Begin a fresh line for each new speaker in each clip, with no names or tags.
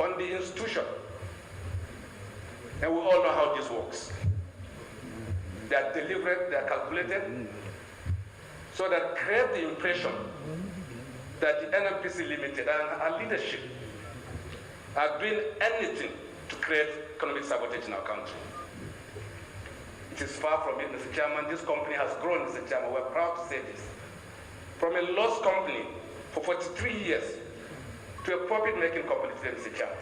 on the institution. And we all know how this works. They are deliberate, they are calculated, so that create the impression that the NNPC Limited and our leadership are doing anything to create economic sabotage in our country. It is far from it, Mr. Chairman. This company has grown, Mr. Chairman. We're proud to say this. From a loss company for 43 years to a profit-making company today, Mr. Chairman.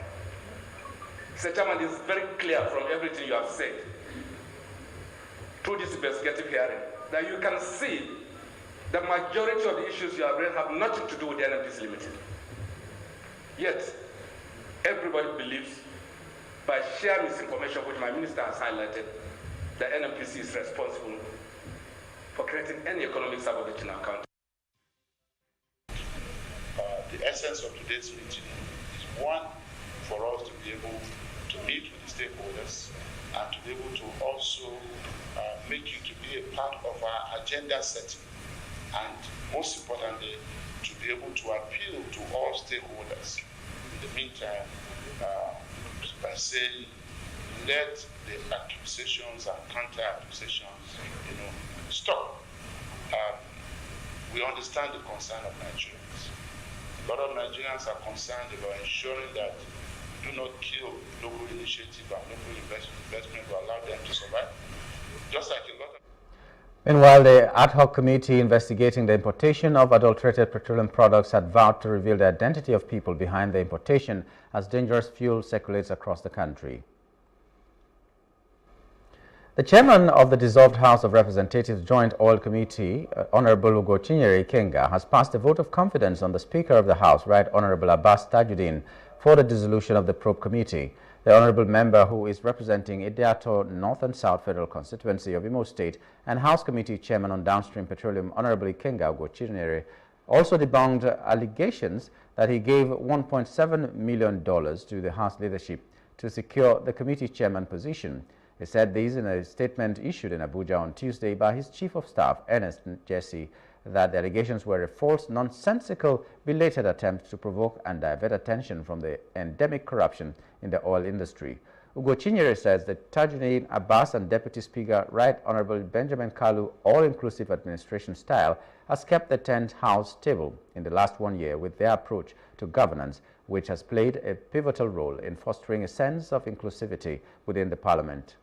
Mr. Chairman, it is very clear from everything you have said through this investigative hearing that you can see the majority of the issues you have raised have nothing to do with the NNPC Limited. Yet, everybody believes, by sheer misinformation which my minister has highlighted, that NNPC is responsible for creating any economic sabotage in our country.
The essence of today's meeting is one, for us to be able to meet with the stakeholders and to be able to also make you to be a part of our agenda setting, and most importantly, to be able to appeal to all stakeholders. In the meantime, by saying, let the accusations and counter-accusations, stop. We understand the concern of Nigerians. A lot of Nigerians are concerned about ensuring that do not kill local initiative and local investment to allow them to survive. Just like a lot of...
Meanwhile, the ad hoc committee investigating the importation of adulterated petroleum products had vowed to reveal the identity of people behind the importation as dangerous fuel circulates across the country. The chairman of the dissolved House of Representatives Joint Oil Committee, Honorable Ugo Chinyere Ikenga, has passed a vote of confidence on the Speaker of the House, Right Honorable Abbas Tajuddin, for the dissolution of the probe committee. The honorable member, who is representing Idiato North and South Federal Constituency of Imo State, and House Committee Chairman on Downstream Petroleum, Honorable Ikenga Ugo Chinyere, also debunked allegations that he gave $1.7 million to the House leadership to secure the committee chairman position. He said this in a statement issued in Abuja on Tuesday by his Chief of Staff, Ernest Jesse, that the allegations were a false, nonsensical, belated attempt to provoke and divert attention from the endemic corruption in the oil industry. Ugo Chinyere says that Tajuddin Abbas and Deputy Speaker Right Honorable Benjamin Kalu all-inclusive administration style has kept the 10th House stable in the last 1 year with their approach to governance, which has played a pivotal role in fostering a sense of inclusivity within the Parliament.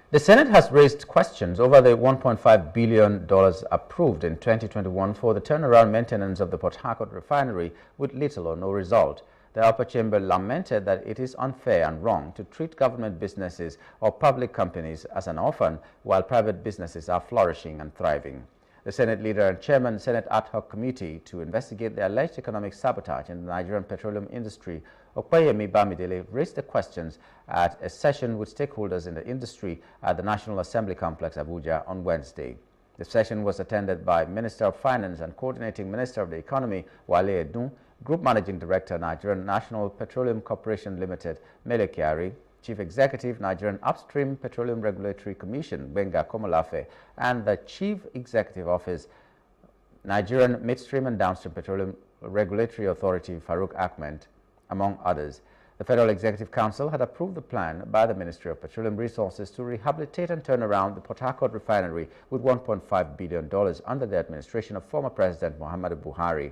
The Senate has raised questions over the $1.5 billion approved in 2021 for the turnaround maintenance of the Port Harcourt refinery with little or no result. The upper chamber lamented that it is unfair and wrong to treat government businesses or public companies as an orphan while private businesses are flourishing and thriving. The Senate leader and chairman Senate ad hoc committee to investigate the alleged economic sabotage in the Nigerian petroleum industry, Opeyemi Bamidele, raised the questions at a session with stakeholders in the industry at the National Assembly Complex, Abuja, on Wednesday. The session was attended by Minister of Finance and Coordinating Minister of the Economy, Wale Edun, Group Managing Director, Nigerian National Petroleum Corporation Limited, Mele Kyari, Chief Executive, Nigerian Upstream Petroleum Regulatory Commission, Benga Komolafe, and the Chief Executive Office, Nigerian Midstream and Downstream Petroleum Regulatory Authority, Farouk Ahmed, among others. The Federal Executive Council had approved the plan by the Ministry of Petroleum Resources to rehabilitate and turn around the Port Harcourt refinery with $1.5 billion under the administration of former President Muhammadu Buhari.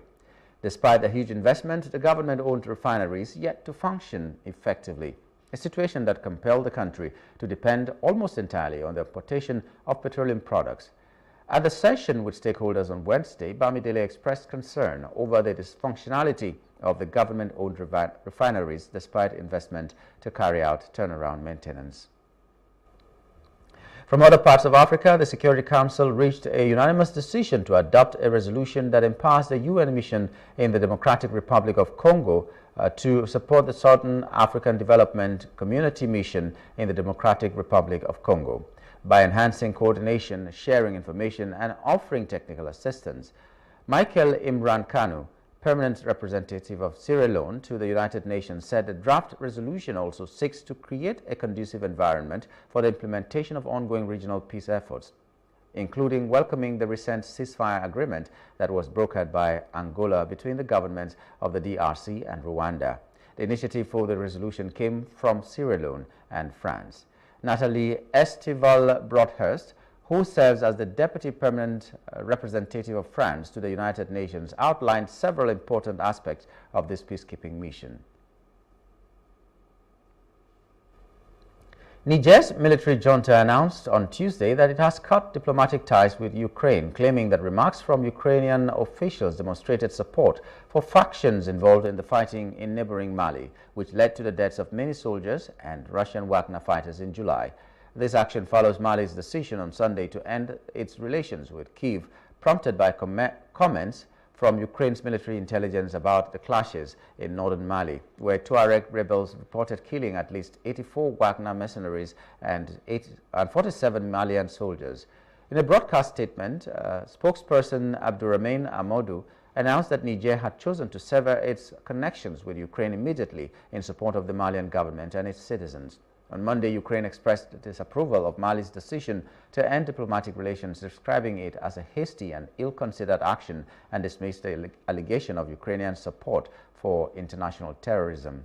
Despite the huge investment, the government-owned refinery is yet to function effectively, a situation that compelled the country to depend almost entirely on the importation of petroleum products. At the session with stakeholders on Wednesday, Bamidele expressed concern over the dysfunctionality of the government-owned refineries despite investment to carry out turnaround maintenance. From other parts of Africa, the Security Council reached a unanimous decision to adopt a resolution that empowers the UN mission in the Democratic Republic of Congo to support the Southern African Development Community mission in the Democratic Republic of Congo by enhancing coordination, sharing information, and offering technical assistance. Michael Imran Kanu, permanent representative of Sierra Leone to the United Nations, said the draft resolution also seeks to create a conducive environment for the implementation of ongoing regional peace efforts. including welcoming the recent ceasefire agreement that was brokered by Angola between the governments of the DRC and Rwanda. The initiative for the resolution came from Sierra Leone and France. Nathalie Estival Broadhurst, who serves as the Deputy Permanent Representative of France to the United Nations, outlined several important aspects of this peacekeeping mission. Niger's military junta announced on Tuesday that it has cut diplomatic ties with Ukraine, claiming that remarks from Ukrainian officials demonstrated support for factions involved in the fighting in neighboring Mali, which led to the deaths of many soldiers and Russian Wagner fighters in July. This action follows Mali's decision on Sunday to end its relations with Kyiv, prompted by comments from Ukraine's military intelligence about the clashes in northern Mali, where Tuareg rebels reported killing at least 84 Wagner mercenaries and 47 Malian soldiers. In a broadcast statement, spokesperson Abdurrahman Amadou announced that Niger had chosen to sever its connections with Ukraine immediately in support of the Malian government and its citizens. On Monday, Ukraine expressed disapproval of Mali's decision to end diplomatic relations, describing it as a hasty and ill-considered action, and dismissed the allegation of Ukrainian support for international terrorism.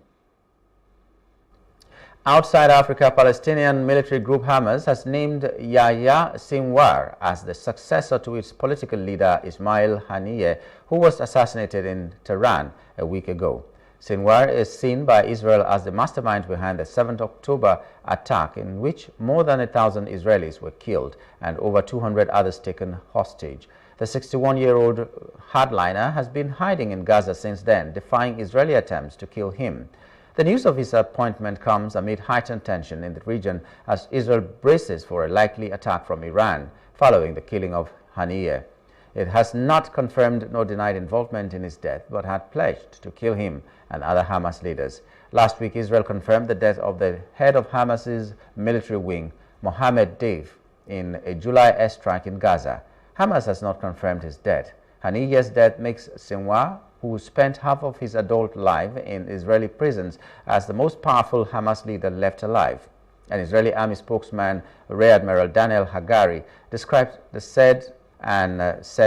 Outside Africa, Palestinian military group Hamas has named Yahya Sinwar as the successor to its political leader Ismail Haniyeh, who was assassinated in Tehran a week ago. Sinwar is seen by Israel as the mastermind behind the 7th October attack, in which more than 1,000 Israelis were killed and over 200 others taken hostage. The 61-year-old hardliner has been hiding in Gaza since then, defying Israeli attempts to kill him. The news of his appointment comes amid heightened tension in the region as Israel braces for a likely attack from Iran following the killing of Haniyeh. It has not confirmed nor denied involvement in his death, but had pledged to kill him and other Hamas leaders. Last week, Israel confirmed the death of the head of Hamas's military wing, Mohammed Deif, in a July airstrike in Gaza. Hamas has not confirmed his death. Haniyeh's death makes Sinwar, who spent half of his adult life in Israeli prisons, as the most powerful Hamas leader left alive. An Israeli army spokesman, Rear Admiral Daniel Hagari, described the said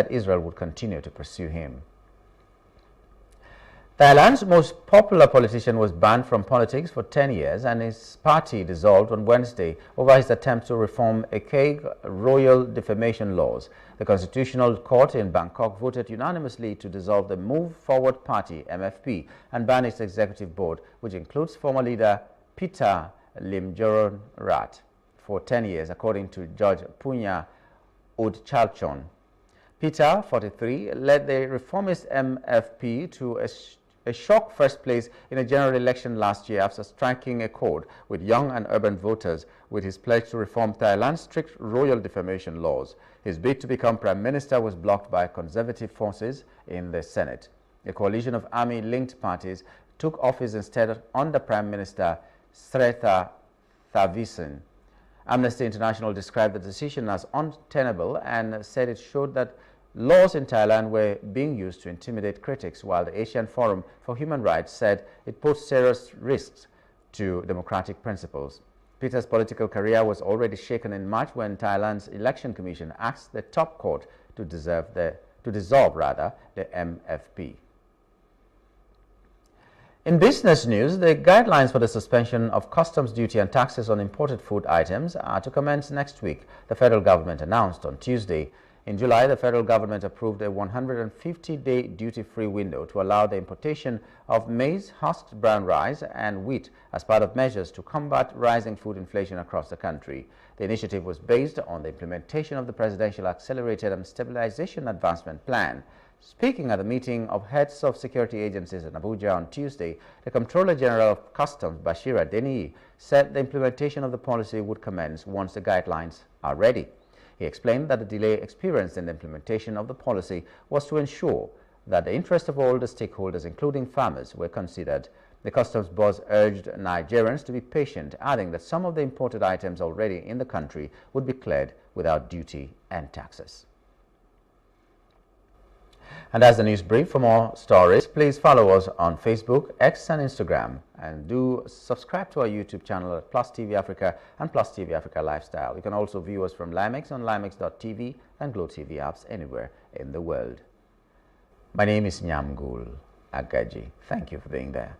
Israel would continue to pursue him. Thailand's most popular politician was banned from politics for 10 years and his party dissolved on Wednesday over his attempt to reform archaic royal defamation laws. The Constitutional Court in Bangkok voted unanimously to dissolve the Move Forward Party, MFP, and ban its executive board, which includes former leader Peter Limjaroenrat, for 10 years, according to Judge Punya Udchalchon. Peter, 43, led the reformist MFP to a shock first place in a general election last year after striking a chord with young and urban voters with his pledge to reform Thailand's strict royal defamation laws. His bid to become prime minister was blocked by conservative forces in the Senate. A coalition of army-linked parties took office instead under Prime Minister Srettha Thavisin. Amnesty International described the decision as untenable and said it showed that laws in Thailand were being used to intimidate critics, while the Asian Forum for Human Rights said it posed serious risks to democratic principles. Peter's political career was already shaken in March when Thailand's Election Commission asked the top court to dissolve the MFP. In business news, the guidelines for the suspension of customs duty and taxes on imported food items are to commence next week, the federal government announced on Tuesday. In July, the federal government approved a 150-day duty-free window to allow the importation of maize, husked brown rice, and wheat as part of measures to combat rising food inflation across the country. The initiative was based on the implementation of the Presidential Accelerated and Stabilization Advancement Plan. Speaking at the meeting of heads of security agencies in Abuja on Tuesday, the Comptroller General of Customs, Bashir Adeniyi, said the implementation of the policy would commence once the guidelines are ready. He explained that the delay experienced in the implementation of the policy was to ensure that the interests of all the stakeholders, including farmers, were considered. The customs boss urged Nigerians to be patient, adding that some of the imported items already in the country would be cleared without duty and taxes. And that's the news brief. For more stories, please follow us on Facebook, X and Instagram. And do subscribe to our YouTube channel at Plus TV Africa and Plus TV Africa Lifestyle. You can also view us from Limex on limex.tv and Glow TV apps anywhere in the world. My name is Nyamgul Agaji. Thank you for being there.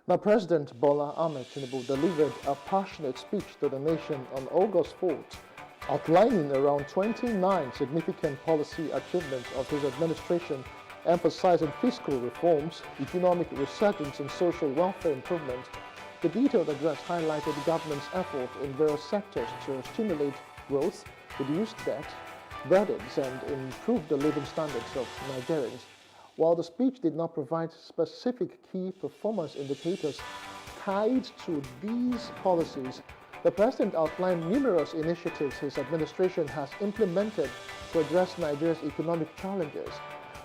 Now, President Bola Ahmed Tinubu delivered a passionate speech to the nation on August 4th, outlining around 29 significant policy achievements of his administration, emphasizing fiscal reforms, economic resurgence, and social welfare improvement. The detailed address highlighted the government's efforts in various sectors to stimulate growth, reduce debt, burdens, and improve the living standards of Nigerians. While the speech did not provide specific key performance indicators tied to these policies, the President outlined numerous initiatives his administration has implemented to address Nigeria's economic challenges.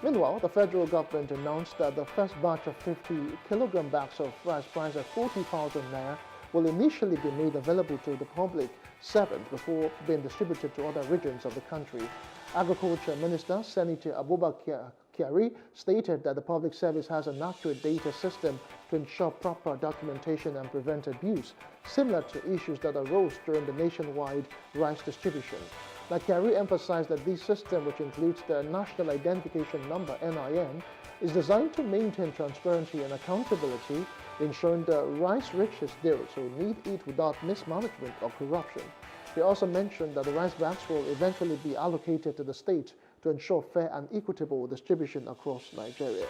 Meanwhile, the federal government announced that the first batch of 50-kilogram bags of rice priced at 40,000 naira will initially be made available to the public 7th before being distributed to other regions of the country. Agriculture Minister Senator Abubakar Kyari stated that the public service has an accurate data system to ensure proper documentation and prevent abuse, similar to issues that arose during the nationwide rice distribution. Kyari emphasized that this system, which includes the National Identification Number (NIN), is designed to maintain transparency and accountability, ensuring the rice reaches those who need it without mismanagement or corruption. He also mentioned that the rice bags will eventually be allocated to the state to ensure fair and equitable distribution across Nigeria.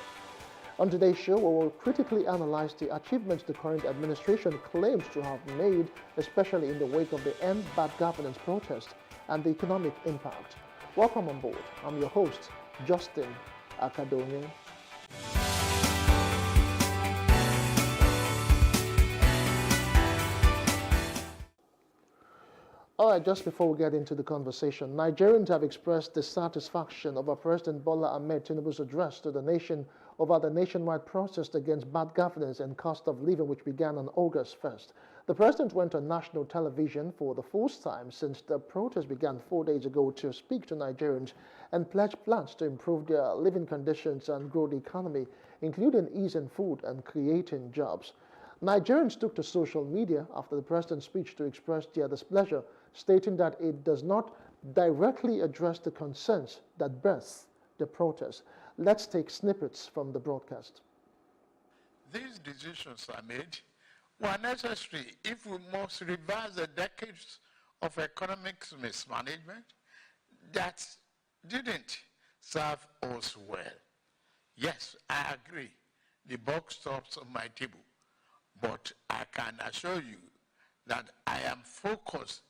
On today's show, we will critically analyze the achievements the current administration claims to have made, especially in the wake of the End Bad Governance protest and the economic impact. Welcome on board. I'm your host, Justin Akadonye. All right, just before we get into the conversation, Nigerians have expressed dissatisfaction over President Bola Ahmed Tinubu's address to the nation over the nationwide protest against bad governance and cost of living, which began on August 1st. The president went on national television for the first time since the protest began 4 days ago to speak to Nigerians and pledge plans to improve their living conditions and grow the economy, including easing food and creating jobs. Nigerians took to social media after the president's speech to express their displeasure, stating that it does not directly address the concerns that birthed the protest. Let's take snippets from the broadcast.
These decisions are made were necessary if we must reverse the decades of economic mismanagement that didn't serve us well. Yes, I agree, the buck stops on my table, but I can assure you that I am focused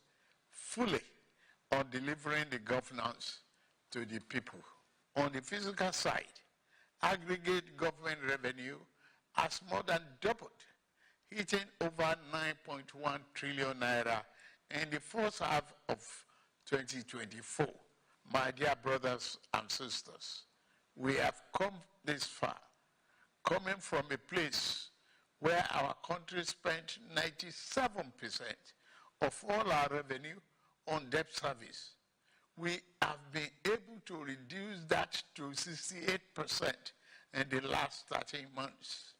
fully on delivering the governance to the people. On the physical side, aggregate government revenue has more than doubled, hitting over 9.1 trillion naira in the first half of 2024. My dear brothers and sisters, we have come this far, coming from a place where our country spent 97% of all our revenue on debt service. We have been able to reduce that to 68% in the last 13 months.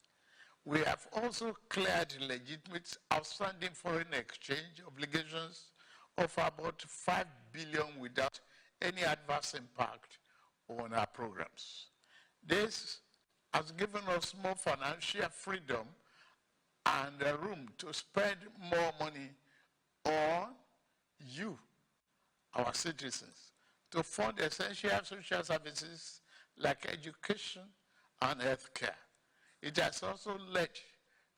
We have also cleared legitimate outstanding foreign exchange obligations of about 5 billion without any adverse impact on our programs. This has given us more financial freedom and room to spend more money on you, our citizens, to fund essential social services like education and healthcare. It has also led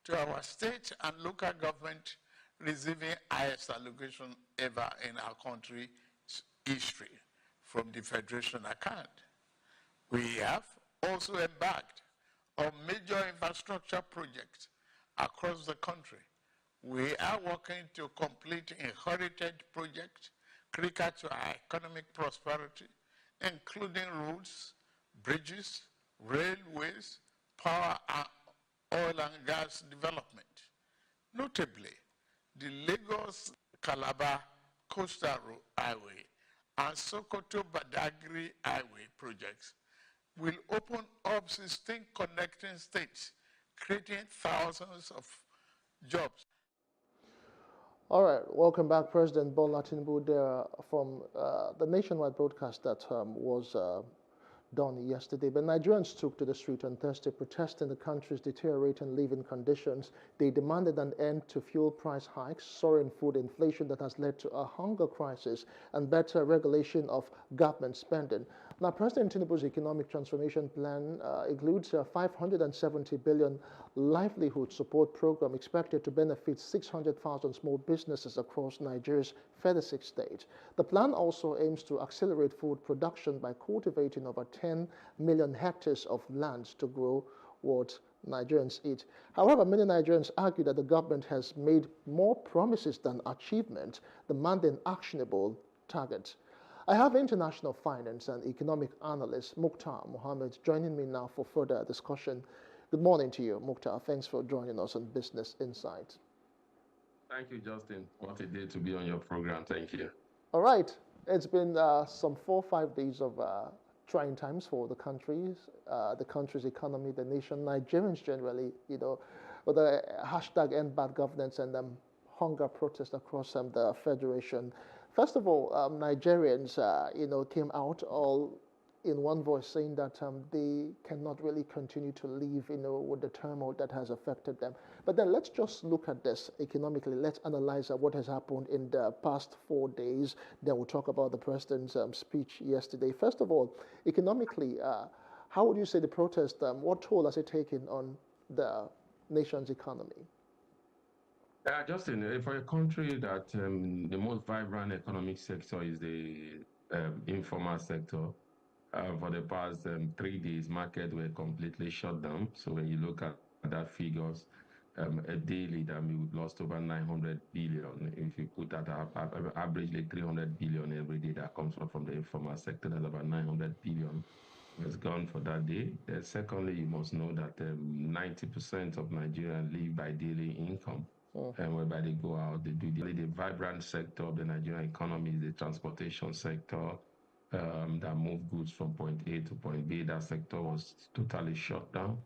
to our state and local government receiving highest allocation ever in our country's history from the Federation account. We have also embarked on major infrastructure projects across the country. We are working to complete inherited projects critical to our economic prosperity, including roads, bridges, railways, power, and oil and gas development. Notably, the Lagos-Calabar Coastal Highway and Sokoto-Badagry Highway projects will open up 16 connecting states, creating thousands of jobs.
All right, welcome back, President Bola Tinubu, there from the nationwide broadcast that was done yesterday. But Nigerians took to the street on Thursday protesting the country's deteriorating living conditions. They demanded an end to fuel price hikes, soaring food inflation that has led to a hunger crisis, and better regulation of government spending. Now, President Tinubu's economic transformation plan includes a 570 billion livelihood support program expected to benefit 600,000 small businesses across Nigeria's 36 states. The plan also aims to accelerate food production by cultivating over 10 million hectares of land to grow what Nigerians eat. However, many Nigerians argue that the government has made more promises than achievement, demanding actionable targets. I have international finance and economic analyst Mukhtar Mohammed joining me now for further discussion. Good morning to you, Mukhtar. Thanks for joining us on Business Insight.
Thank you, Justin. What a day to be on your program. Thank you.
All right. It's been some 4 or 5 days of trying times for the country's economy, the nation, Nigerians generally, with the hashtag End Bad Governance and hunger protest across the Federation. First of all, Nigerians, came out all in one voice saying that they cannot really continue to live, with the turmoil that has affected them. But then let's just look at this economically. Let's analyze what has happened in the past 4 days. Then we'll talk about the president's speech yesterday. First of all, economically, how would you say the protest, what toll has it taken on the nation's economy?
Justin, for a country that the most vibrant economic sector is the informal sector, for the past 3 days, markets were completely shut down. So when you look at that figures, daily, that we've lost over 900 billion. If you put that up, averagely 300 billion every day that comes from the informal sector, that's about 900 billion. Has gone for that day. Secondly, you must know that 90% of Nigerians live by daily income. And whereby they go out, they do the vibrant sector of the Nigerian economy is the transportation sector that move goods from point A to point B. That sector was totally shut down.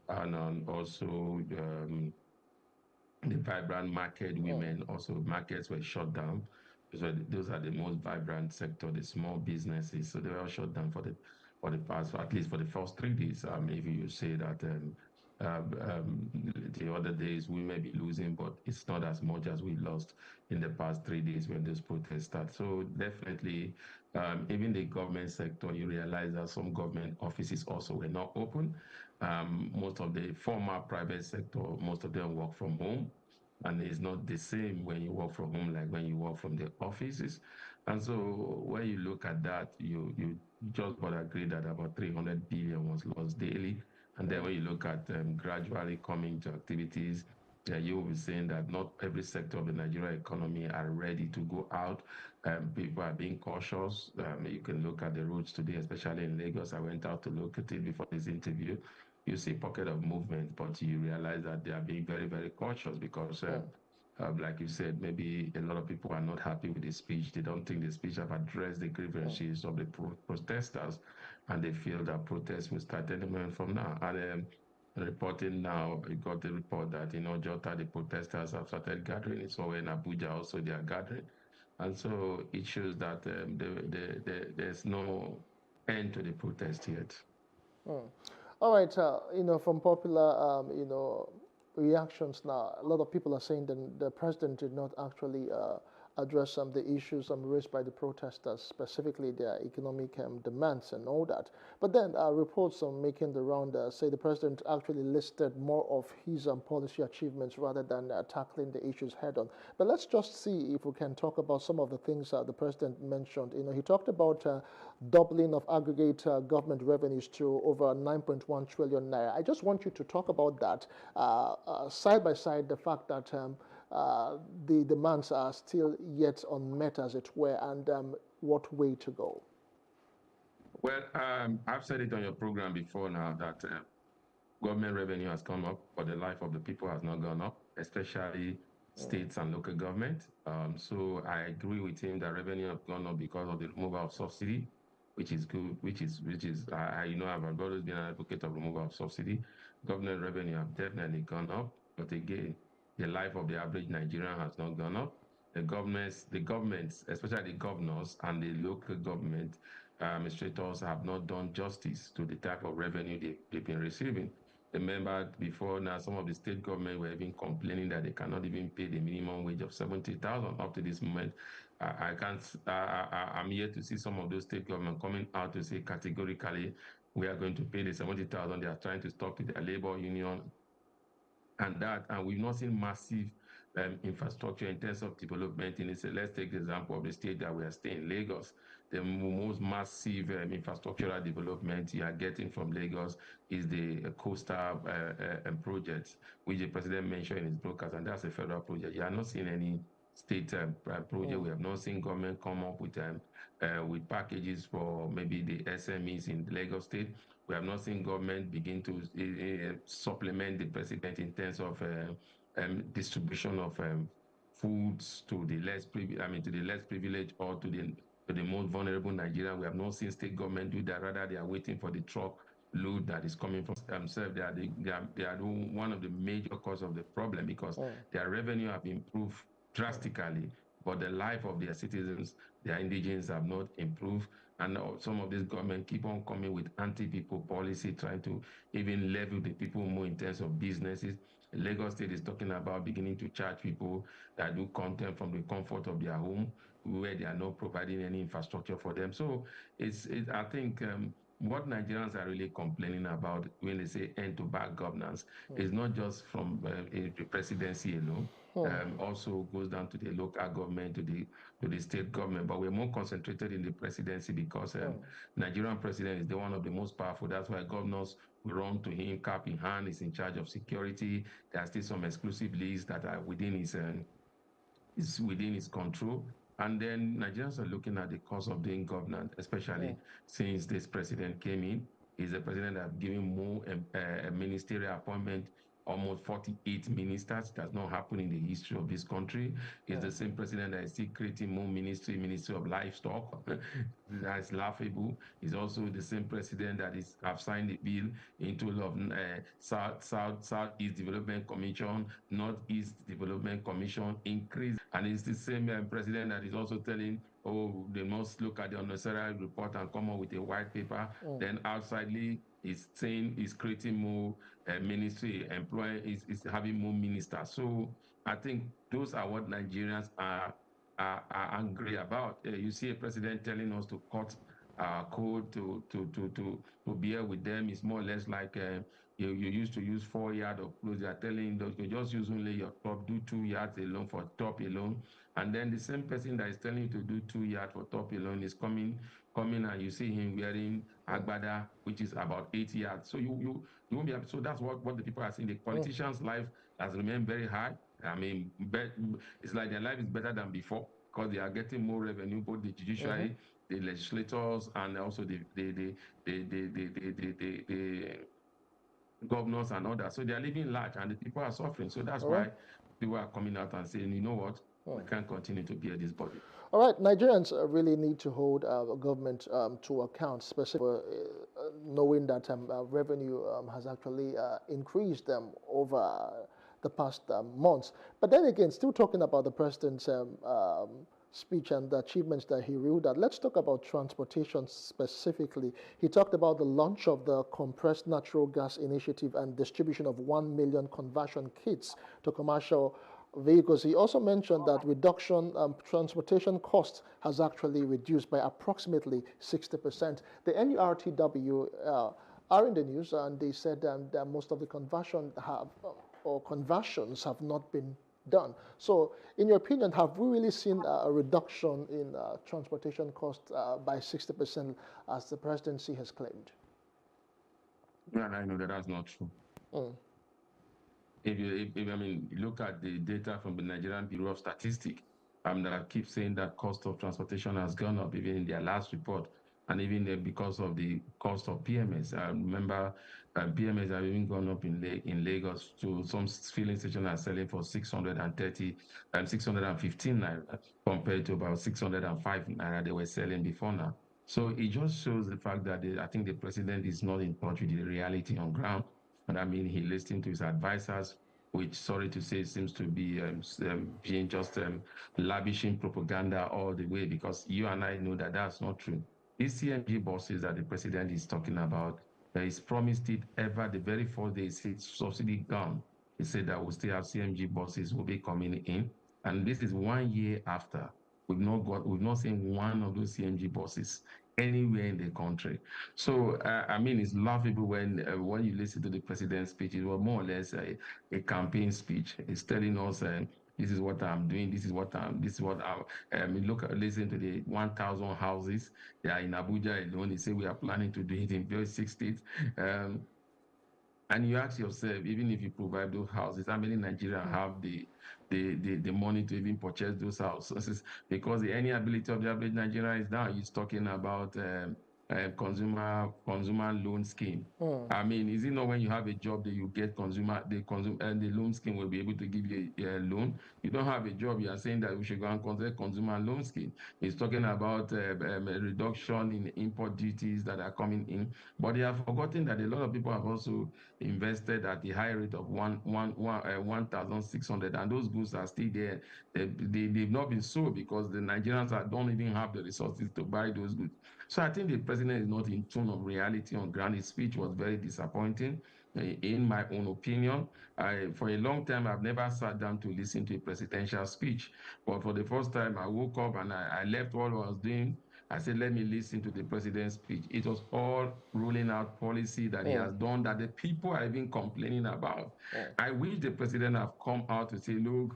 And also the vibrant market women, also markets were shut down. So those are the most vibrant sector, the small businesses. So they were all shut down for the past, at least for the first 3 days. Maybe you say that the other days we may be losing, but it's not as much as we lost in the past 3 days when those protests start. So definitely, even the government sector, you realize that some government offices also were not open. Most of the former private sector, most of them work from home. And it's not the same when you work from home like when you work from the offices. And so when you look at that, you just about agree that about 300 billion was lost daily. And then when you look at gradually coming to activities, you will be saying that not every sector of the Nigerian economy are ready to go out. People are being cautious. You can look at the roads today, especially in Lagos. I went out to look at it before this interview. You see pocket of movement, but you realize that they are being very, very cautious because, like you said, maybe a lot of people are not happy with the speech. They don't think the speech have addressed the grievances of the protesters, and they feel that protests will start any moment from now. And reporting now, we got the report that in Ojota, the protesters have started gathering. So in Abuja also they are gathering. And so it shows that there's no end to the protest yet.
All right, from popular, reactions now, a lot of people are saying that the president did not actually address some of the issues raised by the protesters, specifically their economic demands and all that. But then reports are making the round say the president actually listed more of his policy achievements rather than tackling the issues head on. But let's just see if we can talk about some of the things the president mentioned. He talked about doubling of aggregate government revenues to over 9.1 trillion naira. I just want you to talk about that side by side, the fact that the demands are still yet unmet, as it were, and what way to go?
Well, I've said it on your program before now that government revenue has come up, but the life of the people has not gone up, especially states and local government. So I agree with him that revenue has gone up because of the removal of subsidy, which is good, I've always been an advocate of removal of subsidy. Government revenue have definitely gone up, but again, the life of the average Nigerian has not gone up. The governments, especially the governors and the local government administrators have not done justice to the type of revenue they've been receiving. Remember before now, some of the state government were even complaining that they cannot even pay the minimum wage of 70,000 up to this moment. I'm yet to see some of those state government coming out to say categorically, we are going to pay the 70,000. They are trying to talk to their labor union and we've not seen massive infrastructure in terms of development in it. Let's take the example of the state that we are staying, Lagos. The most massive infrastructural development you are getting from Lagos is the coastal project, which the president mentioned in his broadcast, and that's a federal project. You are not seeing any state project. We have not seen government come up with packages for maybe the SMEs in Lagos State. We have not seen government begin to supplement the president in terms of distribution of foods to the less privileged or to the most vulnerable Nigerian. We have not seen state government do that. Rather, they are waiting for the truck load that is coming from themselves. They are one of the major cause of the problem because their revenue have improved drastically, but the life of their citizens, their indigenes, have not improved. And some of this government keep on coming with anti-people policy, trying to even level the people more in terms of businesses. Lagos State is talking about beginning to charge people that do content from the comfort of their home, where they are not providing any infrastructure for them. So I think what Nigerians are really complaining about when they say end to bad governance is not just from the presidency alone. Also goes down to the local government, to the state government, but we're more concentrated in the presidency because Nigerian president is the one of the most powerful. That's why governors run to him, cap in hand. He's in charge of security. There are still some exclusive lists that are within his control. And then Nigerians are looking at the cost of doing governance, especially since this president came in. He's a president that have given more ministerial appointment, almost 48 ministers. That's not happened in the history of this country. He's the same president that is still creating more ministry of livestock. That's laughable. He's also the same president that have signed a bill into law of Southeast Development Commission, Northeast Development Commission increase. And it's the same president that is also telling, they must look at the unnecessary report and come up with a white paper. Then outsidely, is saying he's creating more ministry, is having more ministers. So I think those are what Nigerians are angry about. You see a president telling us to cut code to bear with them. It's more or less like you used to use 4 yards of clothes. They are telling you just use only your top, do 2 yards alone for top alone. And then the same person that is telling you to do 2 yards for top alone is coming and you see him wearing agbada, which is about 8 yards. So you won't be able. So that's what the people are saying. The politicians' life has remained very high. I mean, it's like their life is better than before because they are getting more revenue, both the judiciary, the legislators, and also the governors and others. So they are living large, and the people are suffering. So that's why people are coming out and saying, you know what, We can't continue to bear this burden.
All right, Nigerians really need to hold government to account, specifically knowing that revenue has actually increased over the past months. But then again, still talking about the president's speech and the achievements that he ruled at, let's talk about transportation specifically. He talked about the launch of the compressed natural gas initiative and distribution of 1 million conversion kits to commercial vehicles. He also mentioned that reduction transportation costs has actually reduced by approximately 60%. The NURTW are in the news, and they said that most of the conversions have not been done. So, in your opinion, have we really seen a reduction in transportation costs by 60%, as the presidency has claimed?
And I know that that's not true. If you look at the data from the Nigerian Bureau of Statistics, that keeps saying that cost of transportation has gone up even in their last report, and even because of the cost of PMS. I remember PMS have even gone up in Lagos. To some filling stations are selling for 630 and 615 naira compared to about 605 naira they were selling before now. So it just shows the fact that I think the president is not in touch with the reality on ground. And I mean, he listened to his advisors, which, sorry to say, seems to be being just lavishing propaganda all the way, because you and I know that that's not true. These CNG buses that the president is talking about, he's promised it ever the very first day it's subsidy gone. He said that we'll still have CNG buses will be coming in. And this is 1 year after. We've not seen one of those CNG buses anywhere in the country. So, I mean, it's laughable when you listen to the president's speech. It was more or less a campaign speech. It's telling us, this is what I'm doing, listen to the 1,000 houses that are in Abuja alone. They say we are planning to do it in various 6 states. And you ask yourself, even if you provide those houses, how many Nigerians have the money to even purchase those houses? Because the earning ability of the average Nigerian is now, he's talking about consumer loan scheme. I mean, is it not when you have a job that you get the loan scheme will be able to give you a loan? You don't have a job, you are saying that we should go and consider consumer loan scheme. He's talking about a reduction in import duties that are coming in, but they have forgotten that a lot of people have also invested at the high rate of 1,600, and those goods are still there. They've not been sold because the Nigerians don't even have the resources to buy those goods. So I think the president is not in tune of reality on ground. His speech was very disappointing, in my own opinion. For a long time, I've never sat down to listen to a presidential speech. But for the first time, I woke up and I left what I was doing. I said, let me listen to the president's speech. It was all rolling out policy that he has done that the people are even complaining about. I wish the president have come out to say, look,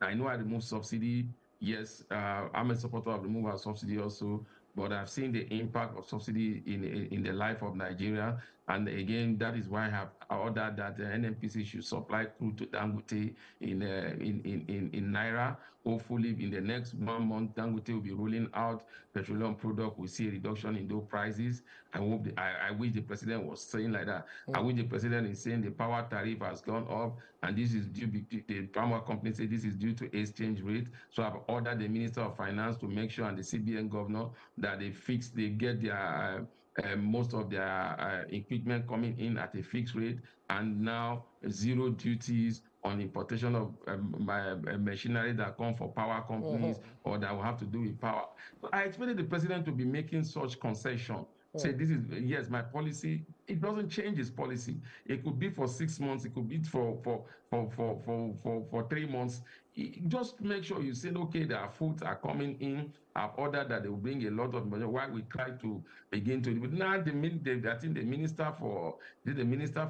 I know I removed subsidy. Yes, I'm a supporter of removal of subsidy also, but I've seen the impact of subsidy in the life of Nigeria. And again, that is why I have ordered that the NNPC should supply crude to Dangote in Naira. Hopefully, in the next 1 month, Dangote will be rolling out petroleum product. We see a reduction in those prices. I wish the president was saying like that. I wish the president is saying the power tariff has gone up, and this is due. The power company say this is due to exchange rate. So I've ordered the Minister of Finance to make sure, and the CBN governor, that they get their most of their equipment coming in at a fixed rate, and now zero duties on importation of machinery that come for power companies or that will have to do with power. So I expected the president to be making such concession. Say, this is, yes, my policy. It doesn't change his policy. It could be for 6 months. It could be for 3 months. Just make sure you say, okay, their foods are coming in. I've ordered that they will bring a lot of money. Why we try to begin to, but now I think the Minister for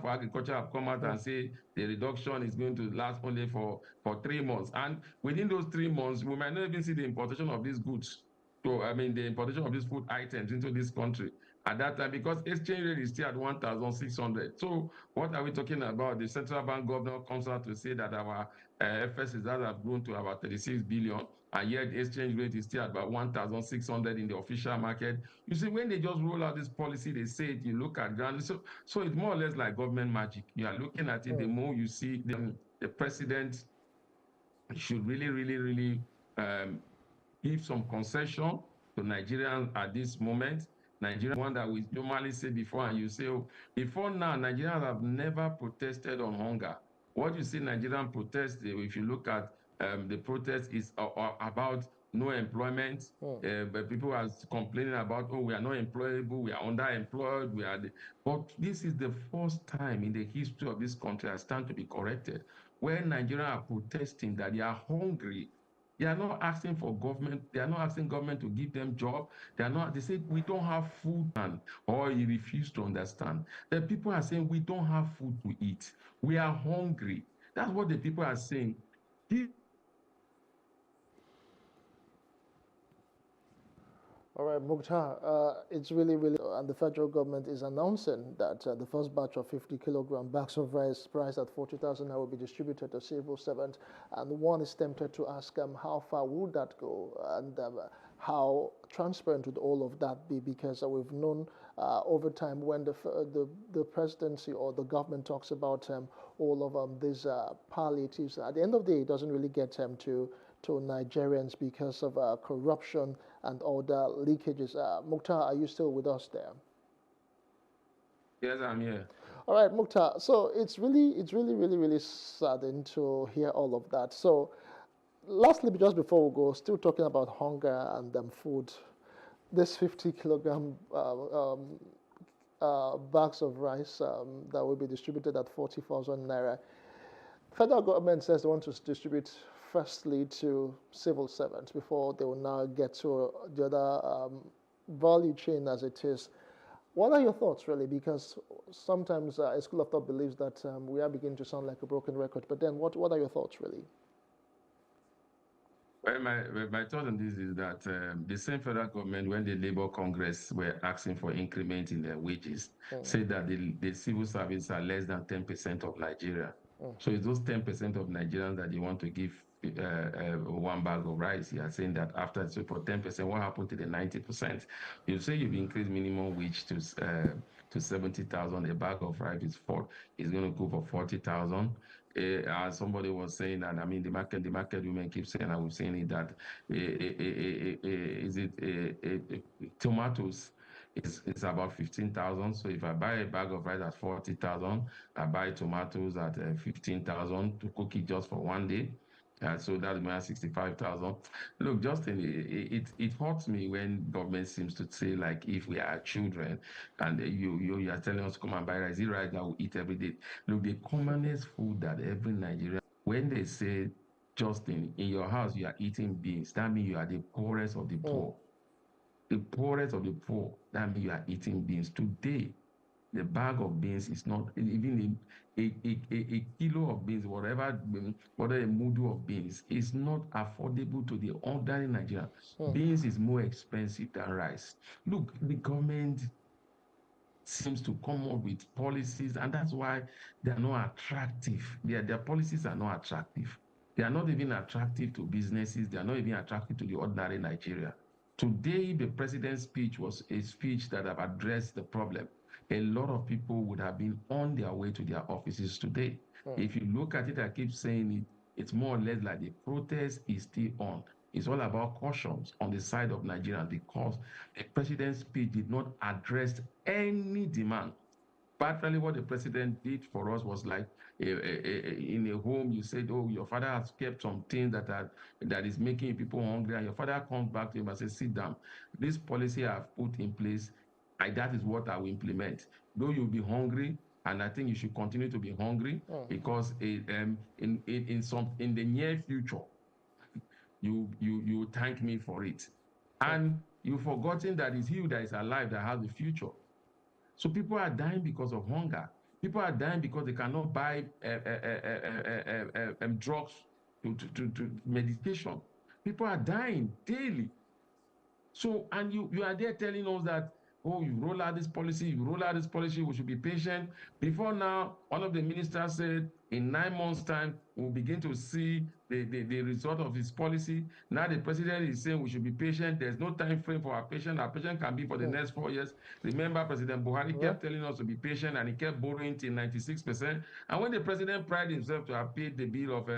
Agriculture have come out and say the reduction is going to last only for 3 months. And within those 3 months, we might not even see the importation of these goods. So, I mean, the importation of these food items into this country at that time, because exchange rate is still at 1,600. So what are we talking about? The central bank governor comes out to say that our FSs have grown to about 36 billion, and yet the exchange rate is still at about 1,600 in the official market. You see, when they just roll out this policy, they say it, you look at ground. So it's more or less like government magic. You are looking at it, the more you see the president should really give some concession to Nigerians at this moment. Nigerians, one that we normally say before, and you say, oh, before now, Nigerians have never protested on hunger. What you see Nigerian protest, if you look at the protest, is about no employment. But people are complaining about, oh, we are not employable, we are underemployed, but this is the first time in the history of this country, I stand to be corrected, where Nigerians are protesting that they are hungry. They are not asking for government. They are not asking government to give them job. They say we don't have food, or you refuse to understand. The people are saying we don't have food to eat. We are hungry. That's what the people are saying.
All right, Mukhtar, it's really, and the federal government is announcing that the first batch of 50 kilogram bags of rice priced at 40,000 will be distributed to civil servants. And one is tempted to ask how far would that go, and how transparent would all of that be? Because we've known over time when the presidency or the government talks about all of these palliatives, at the end of the day, it doesn't really get to Nigerians because of corruption and all the leakages. Mukhtar, are you still with us there?
Yes, I'm here.
All right, Mukhtar. So it's really saddening to hear all of that. So lastly, just before we go, still talking about hunger and food, this 50 kilogram bags of rice that will be distributed at 40,000 naira. Federal government says they want to distribute firstly to civil servants before they will now get to the other value chain as it is. What are your thoughts, really? Because sometimes a school of thought believes that we are beginning to sound like a broken record. But then what are your thoughts, really?
Well, my thought on this is that the same federal government, when the Labour Congress were asking for increment in their wages, said that the civil service are less than 10% of Nigeria. So it's those 10% of Nigerians that they want to give one bag of rice. You are saying that after, so for 10%, what happened to the 90%? You say you've increased minimum wage to 70,000. A bag of rice is going to go for 40,000. Somebody was saying that, I mean, the market women keep saying, and we've seen it, that tomatoes is about 15,000. So if I buy a bag of rice at 40,000, I buy tomatoes at 15,000 to cook it just for one day. So that's my 65,000. Look, Justin, it hurts me when government seems to say, like, if we are children and you are telling us to come and buy rice, right now we eat every day. Look, the commonest food that every Nigerian, when they say, Justin, in your house you are eating beans, that means you are the poorest of the poor. The poorest of the poor, that means you are eating beans. Today, the bag of beans is not even a kilo of beans, whatever a mudu of beans is not affordable to the ordinary Nigerian. Beans is more expensive than rice. Look, the government seems to come up with policies, and that's why they are not attractive. Their policies are not attractive. They are not even attractive to businesses. They are not even attractive to the ordinary Nigeria. Today, the president's speech was a speech that have addressed the problem. A lot of people would have been on their way to their offices today. If you look at it, I keep saying it, it's more or less like the protest is still on. It's all about cautions on the side of Nigeria because the president's speech did not address any demand. Partially, what the president did for us was like in a home, you said, oh, your father has kept some things that is making people hungry, and your father comes back to him and says, sit down. This policy I've put in place, that is what I will implement. Though you'll be hungry, and I think you should continue to be hungry because in the near future, you thank me for it. And you've forgotten that it's you that is alive that has the future. So people are dying because of hunger. People are dying because they cannot buy drugs to medication. People are dying daily. So, and you are there telling us that, oh, you roll out this policy, we should be patient. Before now, one of the ministers said, in 9 months' time, we'll begin to see the result of his policy. Now the president is saying we should be patient. There's no time frame for our patient. Our patient can be for the next 4 years. Remember, President Buhari kept telling us to be patient, and he kept borrowing till 96%. And when the president prided himself to have paid the bill of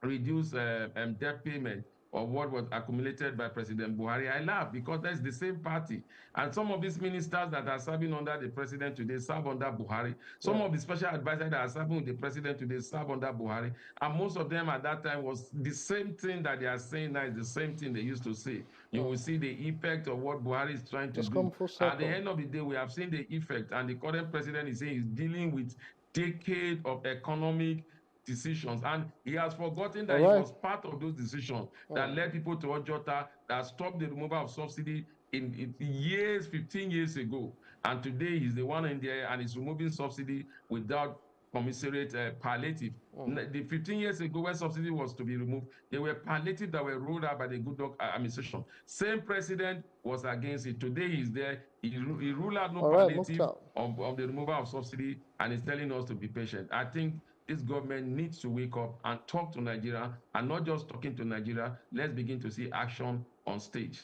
reduce debt payment of what was accumulated by President Buhari. I laugh because that's the same party. And some of these ministers that are serving under the president today serve under Buhari. Some of the special advisors that are serving with the president today serve under Buhari. And most of them at that time was the same thing that they are saying now is the same thing they used to say. You will see the effect of what Buhari is trying to do. At the end of the day, we have seen the effect, and the current president is saying he's dealing with decade of economic decisions, and he has forgotten that he was part of those decisions that led people to Ojota, that stopped the removal of subsidy in years, 15 years ago. And today he's the one in there and he's removing subsidy without commiserate palliative. The 15 years ago when subsidy was to be removed, there were palliative that were rolled out by the Goodluck administration. Same president was against it. Today he's there. He ruled out no palliative on the removal of subsidy, and he's telling us to be patient. I think this government needs to wake up and talk to Nigeria, and not just talking to Nigeria. Let's begin to see action on stage.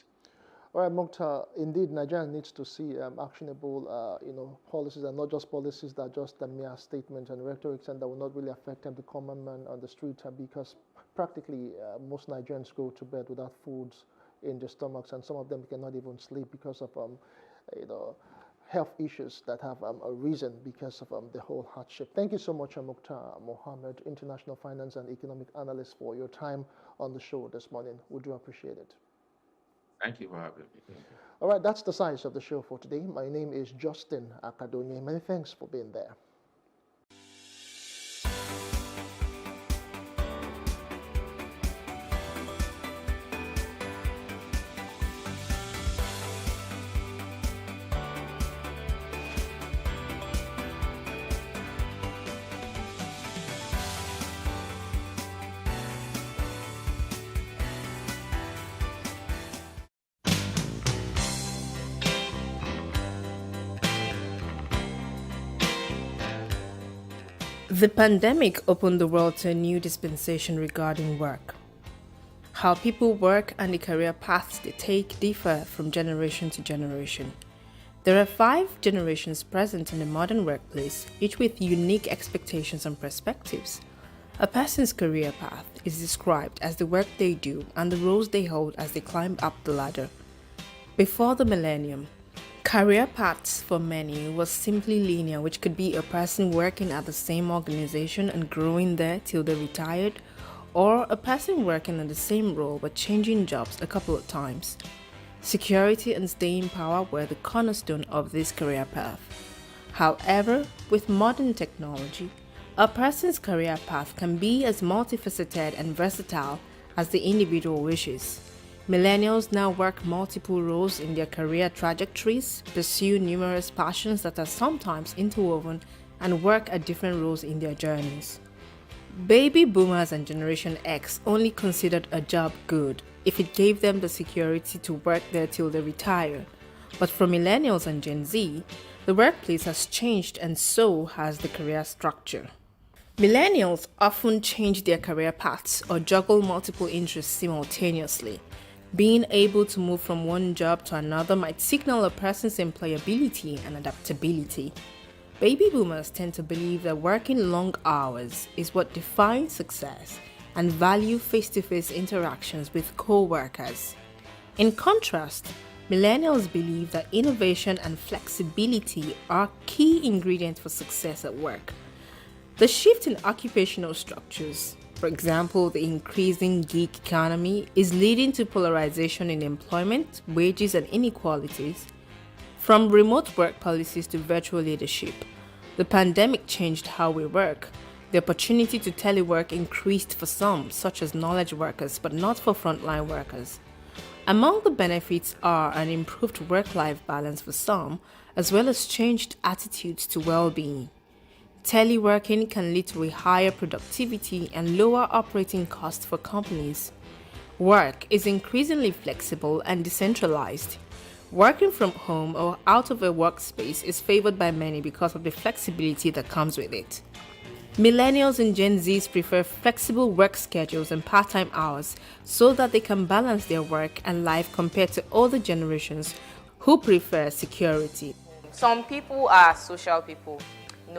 All right, Mukhtar, indeed, Nigeria needs to see actionable, policies, and not just policies that are just the mere statements and rhetorics, and that will not really affect the common man on the street, because practically most Nigerians go to bed without foods in their stomachs, and some of them cannot even sleep because of, health issues that have arisen because of the whole hardship. Thank you so much, Mukhtar Mohammed, International Finance and Economic Analyst, for your time on the show this morning. We do appreciate it.
Thank you for having me.
All right, that's the size of the show for today. My name is Justin Akadonye. Many thanks for being there.
The pandemic opened the world to a new dispensation regarding work. How people work and the career paths they take differ from generation to generation. There are 5 generations present in the modern workplace, each with unique expectations and perspectives. A person's career path is described as the work they do and the roles they hold as they climb up the ladder. Before the millennium, career paths for many was simply linear, which could be a person working at the same organization and growing there till they retired, or a person working in the same role but changing jobs a couple of times. Security and staying power were the cornerstone of this career path. However, with modern technology, a person's career path can be as multifaceted and versatile as the individual wishes. Millennials now work multiple roles in their career trajectories, pursue numerous passions that are sometimes interwoven, and work at different roles in their journeys. Baby boomers and Generation X only considered a job good if it gave them the security to work there till they retire. But for millennials and Gen Z, the workplace has changed, and so has the career structure. Millennials often change their career paths or juggle multiple interests simultaneously. Being able to move from one job to another might signal a person's employability and adaptability. Baby boomers tend to believe that working long hours is what defines success and value face-to-face interactions with co-workers. In contrast, millennials believe that innovation and flexibility are key ingredients for success at work. The shift in occupational structures, for example, the increasing gig economy, is leading to polarization in employment, wages, and inequalities. From remote work policies to virtual leadership, the pandemic changed how we work. The opportunity to telework increased for some, such as knowledge workers, but not for frontline workers. Among the benefits are an improved work-life balance for some, as well as changed attitudes to well-being. Teleworking can lead to a higher productivity and lower operating costs for companies. Work is increasingly flexible and decentralized. Working from home or out of a workspace is favored by many because of the flexibility that comes with it. Millennials and Gen Zs prefer flexible work schedules and part-time hours so that they can balance their work and life compared to older generations who prefer security.
Some people are social people.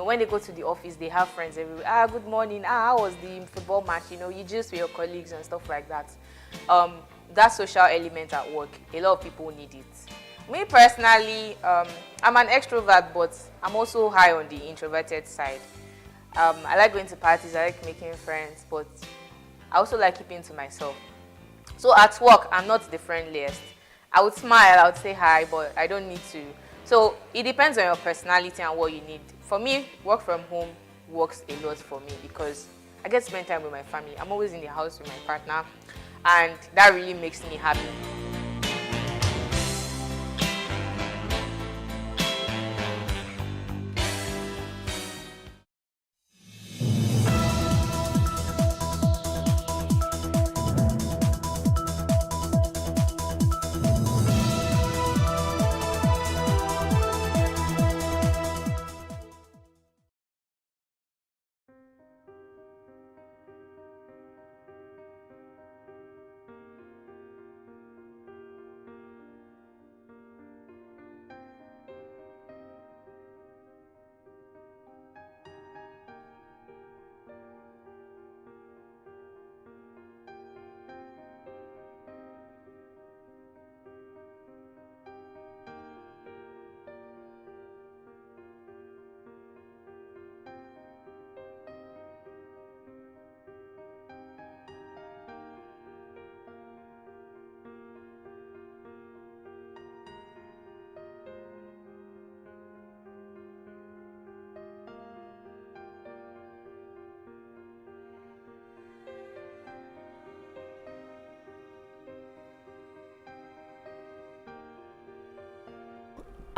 when they go to the office, they have friends everywhere. Ah, good morning. Ah, how was the football match? You just with your colleagues and stuff like that. That social element at work, a lot of people need it. Me personally, I'm an extrovert, but I'm also high on the introverted side. I like going to parties, I like making friends, but I also like keeping to myself. So at work, I'm not the friendliest. I would smile, I would say hi, but I don't need to. So it depends on your personality and what you need. For me, work from home works a lot for me because I get to spend time with my family. I'm always in the house with my partner, and that really makes me happy.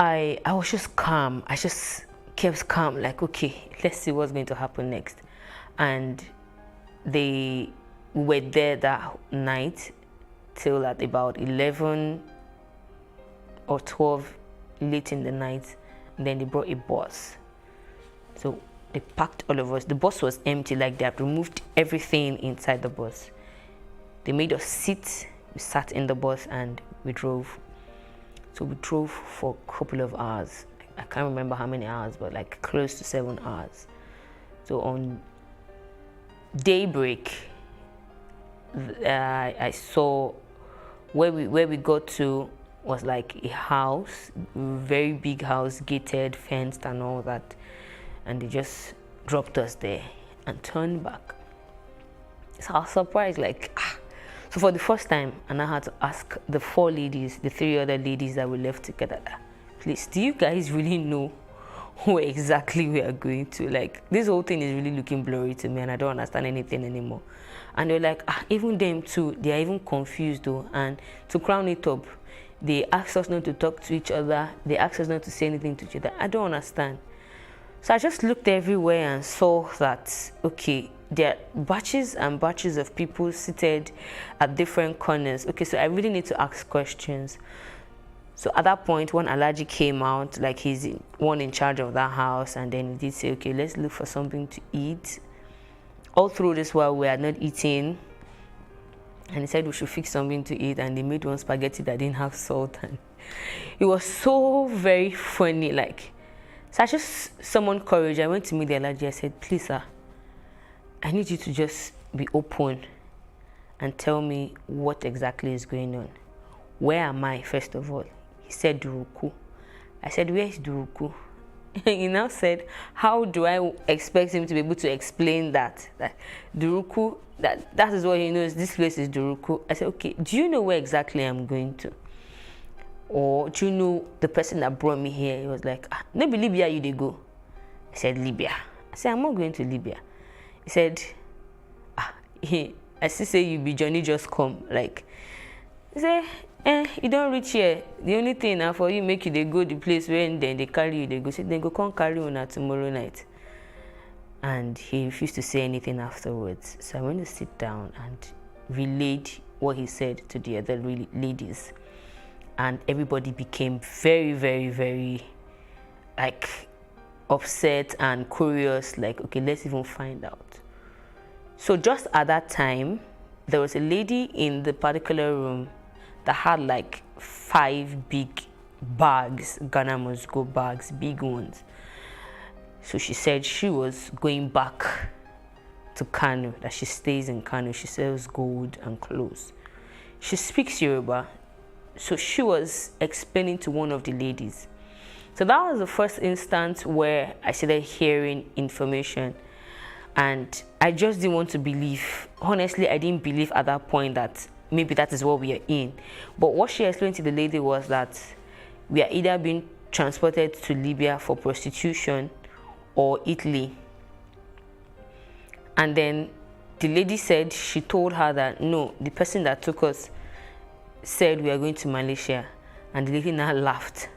I was just calm. I just kept calm, like, okay, let's see what's going to happen next. And they were there that night till at about 11 or 12 late in the night. And then they brought a bus. So they packed all of us. The bus was empty, like they had removed everything inside the bus. They made us sit. We sat in the bus and we drove. So we drove for a couple of hours. I can't remember how many hours, but like close to 7 hours. So on daybreak, I saw where we got to was like a house, very big house, gated, fenced and all that. And they just dropped us there and turned back. So I was surprised, like, So for the first time, and I had to ask the 4 ladies, the 3 other ladies that we left together, please, do you guys really know where exactly we are going to? Like, this whole thing is really looking blurry to me and I don't understand anything anymore. And they're like, even them too, they are even confused though. And to crown it up, they asked us not to talk to each other. They asked us not to say anything to each other. I don't understand. So I just looked everywhere and saw that, okay, there are batches and batches of people seated at different corners. Okay, so I really need to ask questions. So at that point, one Alhaji came out, like he's one in charge of that house, and then he did say, okay, let's look for something to eat. All through this while we are not eating, and he said we should fix something to eat, and they made one spaghetti that didn't have salt, and it was so very funny, like. So I just summoned courage. I went to meet the Alhaji. I said, please, sir, I need you to just be open and tell me what exactly is going on. Where am I, first of all? He said, Duruku. I said, where is Duruku? He now said, how do I expect him to be able to explain that Duruku, that is what he knows, this place is Duruku. I said, okay, do you know where exactly I'm going to? Or do you know the person that brought me here? He was like, maybe Libya you dey go. I said, Libya. I said, I'm not going to Libya. He said, I still say you be Johnny just come. Like, he said, you don't reach here. The only thing now for you make you they go the place where then they carry you, they go. Say, then go come carry you tomorrow night. And he refused to say anything afterwards. So I went to sit down and relayed what he said to the other ladies. And everybody became very, very, very, like, upset and curious, like, okay, let's even find out. So just at that time, there was a lady in the particular room that had like 5 big bags, Ghana must go bags, big ones. So she said she was going back to Kano, that she stays in Kano. She sells gold and clothes. She speaks Yoruba. So she was explaining to one of the ladies. So that was the first instance where I started hearing information, and I just didn't want to believe. Honestly, I didn't believe at that point that maybe that is what we are in. But what she explained to the lady was that we are either being transported to Libya for prostitution or Italy. And then the lady said, she told her that no, the person that took us said we are going to Malaysia. And the lady now laughed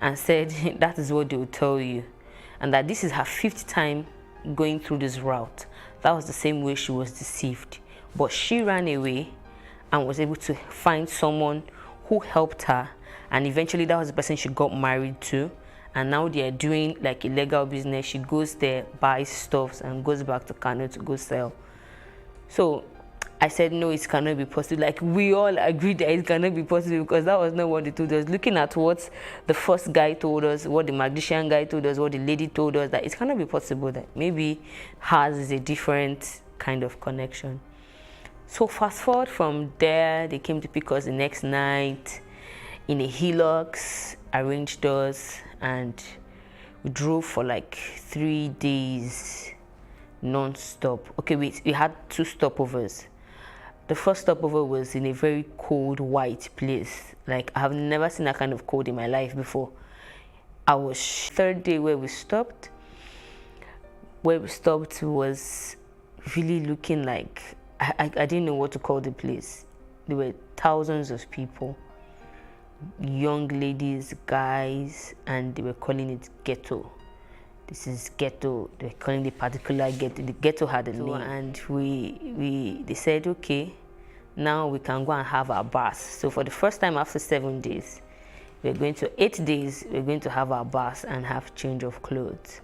and said that is what they will tell you, and that this is her 5th time going through this route. That was the same way she was deceived, but she ran away and was able to find someone who helped her, and eventually that was the person she got married to, and now they are doing like illegal business. She goes there, buys stuff, and goes back to Kano to go sell. So I said, no, it cannot be possible. Like, we all agreed that it cannot be possible, because that was not what they told us. Looking at what the first guy told us, what the magician guy told us, what the lady told us, that it cannot be possible, that maybe hers is a different kind of connection. So fast forward from there, they came to pick us the next night in a Hilux, arranged us, and we drove for like 3 days non-stop. Okay, we had 2 stopovers. The first stopover was in a very cold, white place. Like, I have never seen that kind of cold in my life before. I was 3rd day where we stopped. Where we stopped was really looking like, I didn't know what to call the place. There were thousands of people, young ladies, guys, and they were calling it ghetto. This is ghetto. They're calling the particular ghetto. The ghetto had a name, and they said, okay, now we can go and have our bath. So for the first time after 7 days, we're going to 8 days. We're going to have our bath and have change of clothes.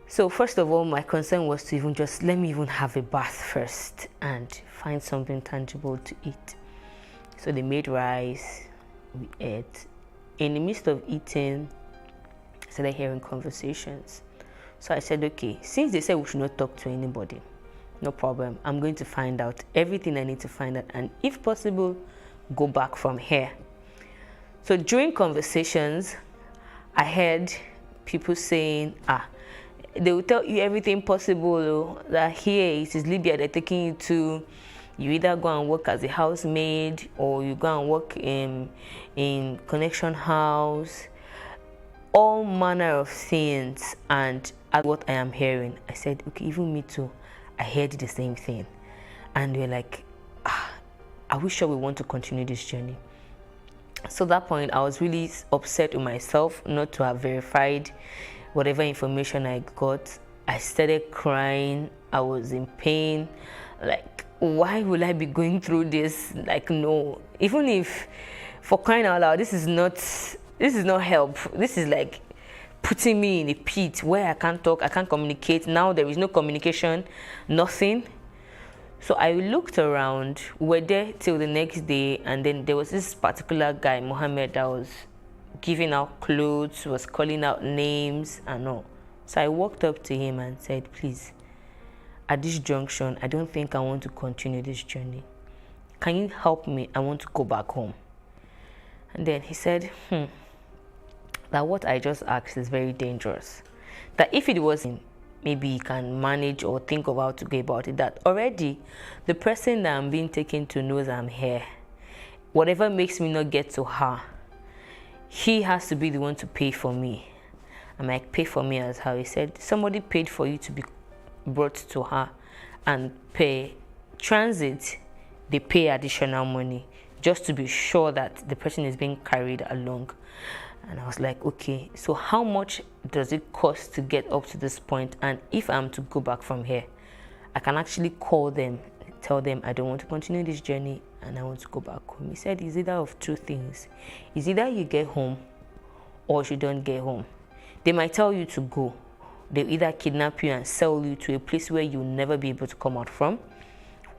So first of all, my concern was to even just let me even have a bath first and find something tangible to eat. So they made rice. We ate. In the midst of eating, I started hearing conversations. So I said, okay, since they said we should not talk to anybody, no problem. I'm going to find out everything I need to find out, and if possible, go back from here. So during conversations, I heard people saying, they will tell you everything possible, that here it is Libya they're taking you to. You either go and work as a housemaid, or you go and work in connection house, all manner of things. And at what I am hearing, I said, okay, even me too, I heard the same thing. And we're like, are we sure we want to continue this journey? So at that point, I was really upset with myself not to have verified whatever information I got. I started crying. I was in pain. Like, why will I be going through this? Like, no. Even if, for crying out loud, this is not help. This is like putting me in a pit where I can't talk, I can't communicate. Now there is no communication, nothing. So I looked around. We were there till the next day, and then there was this particular guy, Mohammed, that was giving out clothes, was calling out names and all. So I walked up to him and said, please, at this junction, I don't think I want to continue this journey. Can you help me? I want to go back home. And then he said, that what I just asked is very dangerous. That if it was maybe you can manage or think of how to go about it, that already the person that I'm being taken to knows I'm here. Whatever makes me not get to her, he has to be the one to pay for me. I'm like, pay for me as how? He said, somebody paid for you to be brought to her, and pay transit, they pay additional money just to be sure that the person is being carried along. And I was like, okay, so how much does it cost to get up to this point? And if I'm to go back from here, I can actually call them, tell them I don't want to continue this journey and I want to go back home. He said it's either of 2 things. It's either you get home or you don't get home. They might tell you to go. They'll either kidnap you and sell you to a place where you'll never be able to come out from,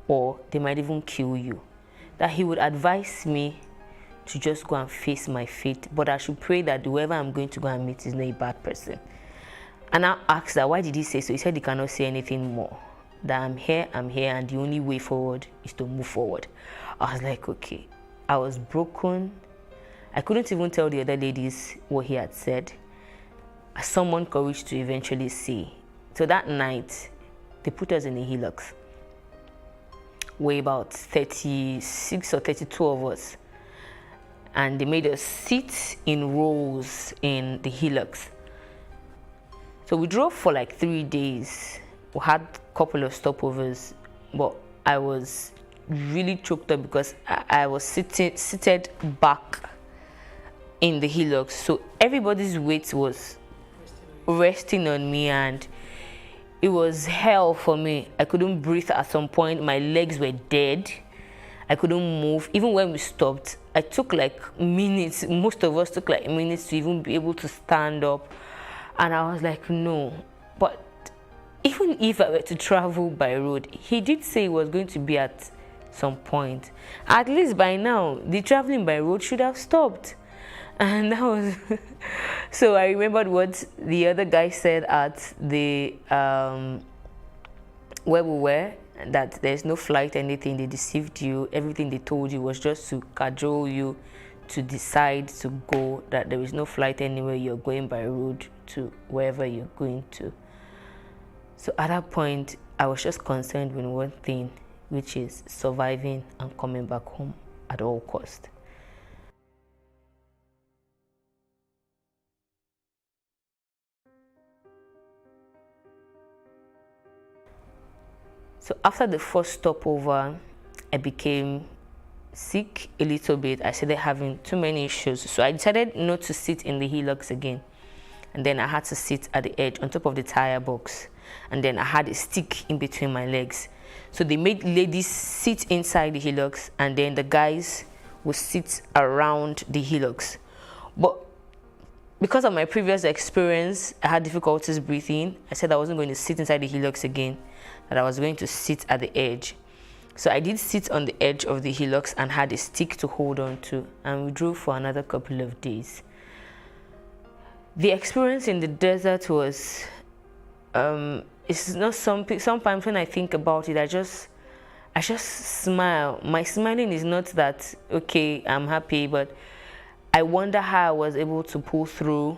or they might even kill you. That he would advise me to just go and face my fate, but I should pray that whoever I'm going to go and meet is not a bad person. And I asked her, why did he say so? He said he cannot say anything more. That I'm here, and the only way forward is to move forward. I was like, okay. I was broken. I couldn't even tell the other ladies what he had said. I summoned courage to eventually see. So that night, they put us in a hillock. We're about 36 or 32 of us. And they made us sit in rows in the hillocks. So we drove for like 3 days. We had a couple of stopovers, but I was really choked up because I was seated back in the hillocks. So everybody's weight was resting on me, and it was hell for me. I couldn't breathe at some point. My legs were dead. I couldn't move. Even when we stopped, I took like minutes. Most of us took like minutes to even be able to stand up. And I was like, no. But even if I were to travel by road, he did say he was going to be at some point. At least by now, the traveling by road should have stopped. And that was so I remembered what the other guy said at the where we were, that there's no flight, anything. They deceived you. Everything they told you was just to cajole you to decide to go, that there is no flight anywhere. You're going by road to wherever you're going to. So at that point, I was just concerned with one thing, which is surviving and coming back home at all cost. So after the first stopover, I became sick a little bit. I started having too many issues. So I decided not to sit in the hillocks again. And then I had to sit at the edge on top of the tire box. And then I had a stick in between my legs. So they made ladies sit inside the hillocks, and then the guys would sit around the hillocks. But because of my previous experience, I had difficulties breathing. I said I wasn't going to sit inside the hillocks again, that I was going to sit at the edge. So I did sit on the edge of the hillocks and had a stick to hold on to, and we drove for another couple of days. The experience in the desert was, it's not something, sometimes when I think about it, I just smile. My smiling is not that, okay, I'm happy, but I wonder how I was able to pull through.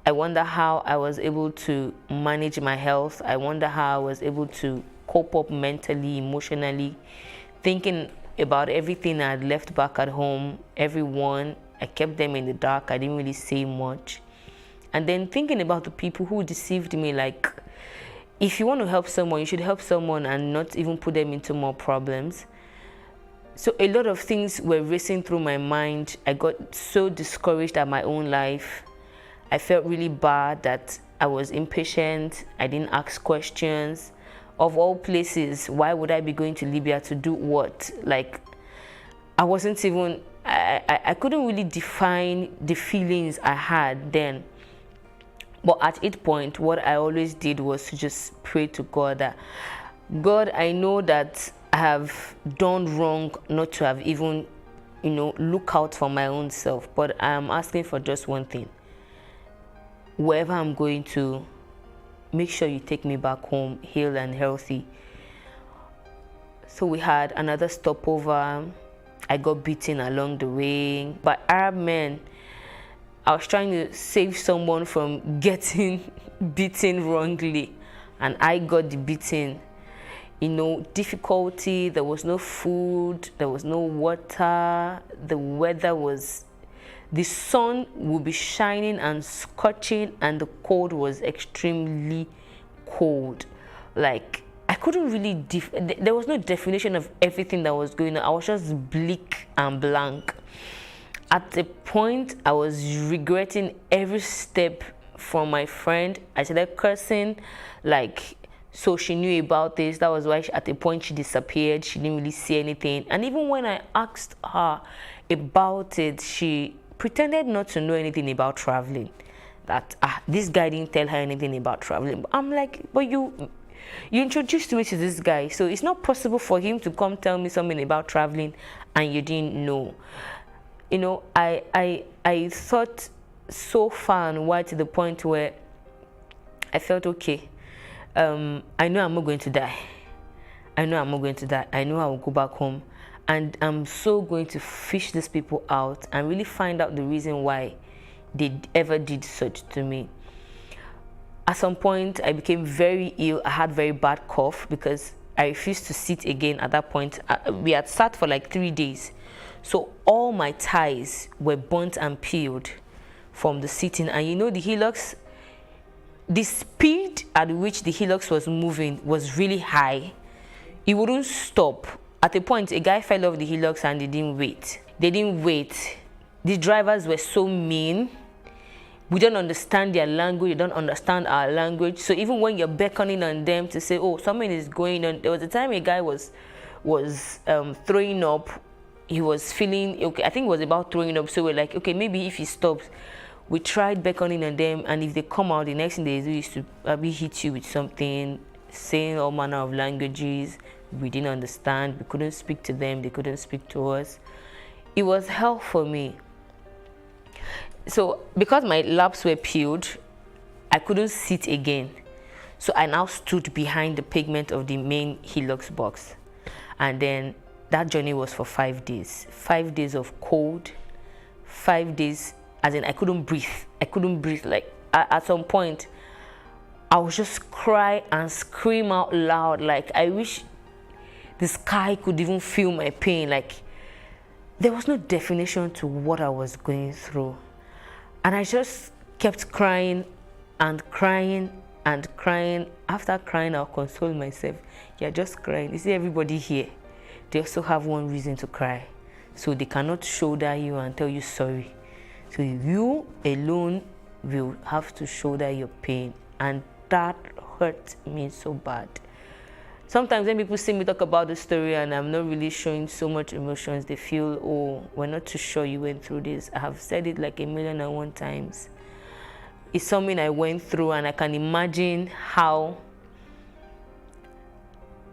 I wonder how I was able to manage my health. I wonder how I was able to cope up mentally, emotionally, thinking about everything I had left back at home, everyone. I kept them in the dark. I didn't really say much. And then thinking about the people who deceived me, like, if you want to help someone, you should help someone and not even put them into more problems. So a lot of things were racing through my mind. I got so discouraged at my own life. I felt really bad that I was impatient. I didn't ask questions. Of all places, why would I be going to Libya to do what? Like, I wasn't even, I couldn't really define the feelings I had then. But at each point, what I always did was to just pray to God that, God, I know that I have done wrong not to have even, look out for my own self. But I am asking for just one thing. Wherever I'm going to, make sure you take me back home, healed and healthy. So we had another stopover. I got beaten along the way by Arab men. I was trying to save someone from getting beaten wrongly, and I got the beating. Difficulty, there was no food, there was no water, the weather was, the sun would be shining and scorching, and the cold was extremely cold. Like, I couldn't really, there was no definition of everything that was going on. I was just bleak and blank. At the point, I was regretting every step from my friend. I started cursing, so she knew about this. That was why at the point she disappeared. She didn't really see anything. And even when I asked her about it, she pretended not to know anything about traveling. That this guy didn't tell her anything about traveling. But I'm like, but you introduced me to this guy, so it's not possible for him to come tell me something about traveling and you didn't know. I thought so far and wide to the point where I felt okay. I know I'm not going to die. I know I'm not going to die. I know I will go back home, and I'm so going to fish these people out and really find out the reason why they ever did such to me. At some point, I became very ill. I had very bad cough because I refused to sit again at that point. We had sat for like 3 days. So all my ties were burnt and peeled from the sitting. And you know, the Hilux, the speed at which the Hilux was moving was really high. It wouldn't stop. At a point, a guy fell off the Hilux and they didn't wait. They didn't wait. The drivers were so mean. We don't understand their language, they don't understand our language. So even when you're beckoning on them to say, oh, something is going on. There was a time a guy was throwing up. He was feeling, okay, I think it was about throwing up. So we're like, okay, maybe if he stops. We tried beckoning on them, and if they come out, the next thing they do is to probably hit you with something, saying all manner of languages. We didn't understand. We couldn't speak to them. They couldn't speak to us. It was hell for me. So because my laps were peeled, I couldn't sit again. So I now stood behind the pavement of the main Hilux box. And then that journey was for 5 days. 5 days of cold, 5 days, as in I couldn't breathe. I couldn't breathe. Like at some point, I would just cry and scream out loud. Like I wish the sky could even feel my pain. Like there was no definition to what I was going through. And I just kept crying and crying and crying. After crying, I'll console myself. You're just crying. You see, everybody here, they also have one reason to cry. So they cannot shoulder you and tell you sorry. So you alone will have to shoulder your pain. And that hurt me so bad. Sometimes when people see me talk about the story and I'm not really showing so much emotions, they feel, oh, we're not too sure you went through this. I have said it like 1,000,001 times. It's something I went through, and I can imagine how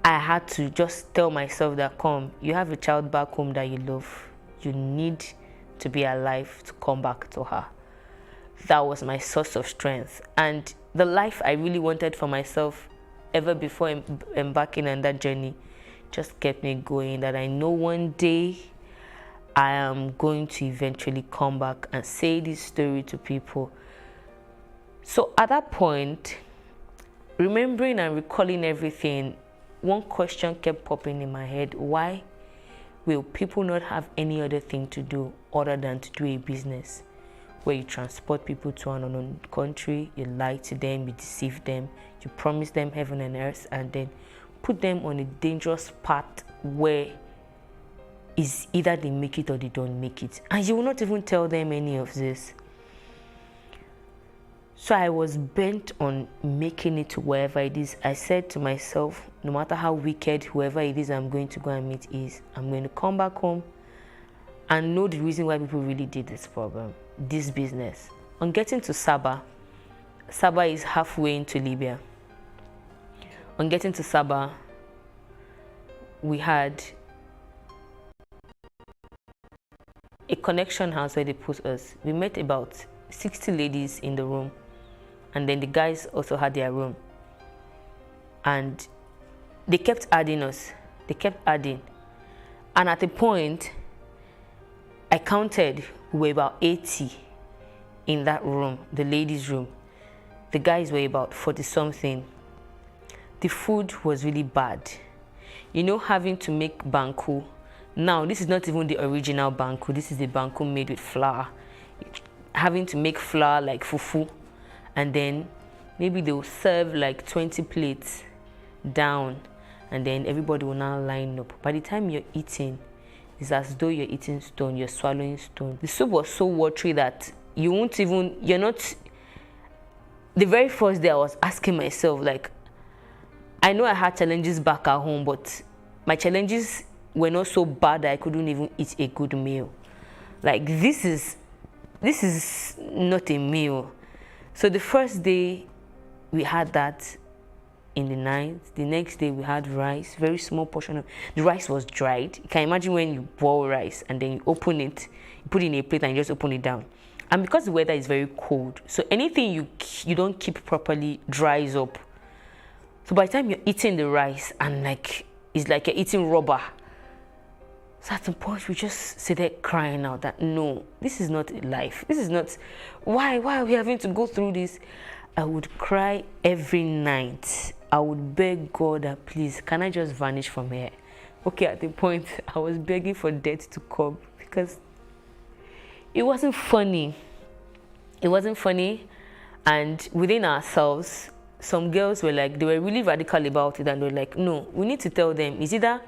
I had to just tell myself that, come, you have a child back home that you love. You need to be alive to come back to her. That was my source of strength. And the life I really wanted for myself ever before embarking on that journey just kept me going, that I know one day I am going to eventually come back and say this story to people. So at that point, remembering and recalling everything, one question kept popping in my head: why will people not have any other thing to do other than to do a business where you transport people to an unknown country, you lie to them, you deceive them, you promise them heaven and earth, and then put them on a dangerous path where is either they make it or they don't make it, and you will not even tell them any of this. So I was bent on making it to wherever it is. I said to myself, no matter how wicked whoever it is I'm going to go and meet is, I'm going to come back home and know the reason why people really did this business. On getting to Sabah, Sabah is halfway into Libya. On getting to Sabah, we had a connection house where they put us. We met about 60 ladies in the room, and then the guys also had their room. And they kept adding us. They kept adding. And at a point, I counted, we were about 80 in that room, the ladies' room. The guys were about 40-something. The food was really bad. You know, having to make banku. Now, this is not even the original banku. This is the banku made with flour. Having to make flour like fufu. And then maybe they will serve like 20 plates down. And then everybody will now line up. By the time you're eating, it's as though you're eating stone, you're swallowing stone. The soup was so watery that you won't even, you're not. The very first day I was asking myself, like, I know I had challenges back at home, but my challenges were not so bad that I couldn't even eat a good meal. Like, this is not a meal. So the first day we had that in the night. The next day we had rice, very small portion of the rice was dried. You can imagine when you boil rice and then you open it, you put it in a plate and you just open it down. And because the weather is very cold, so anything you don't keep properly dries up. So by the time you're eating the rice, and like it's like you're eating rubber. So at some point we just sit there crying out that no, this is not life. This is not, why are we having to go through this? I would cry every night. I would beg God that please, can I just vanish from here? Okay, at the point I was begging for death to come because it wasn't funny. It wasn't funny. And within ourselves, some girls were like, they were really radical about it, and they were like, no, we need to tell them, it's either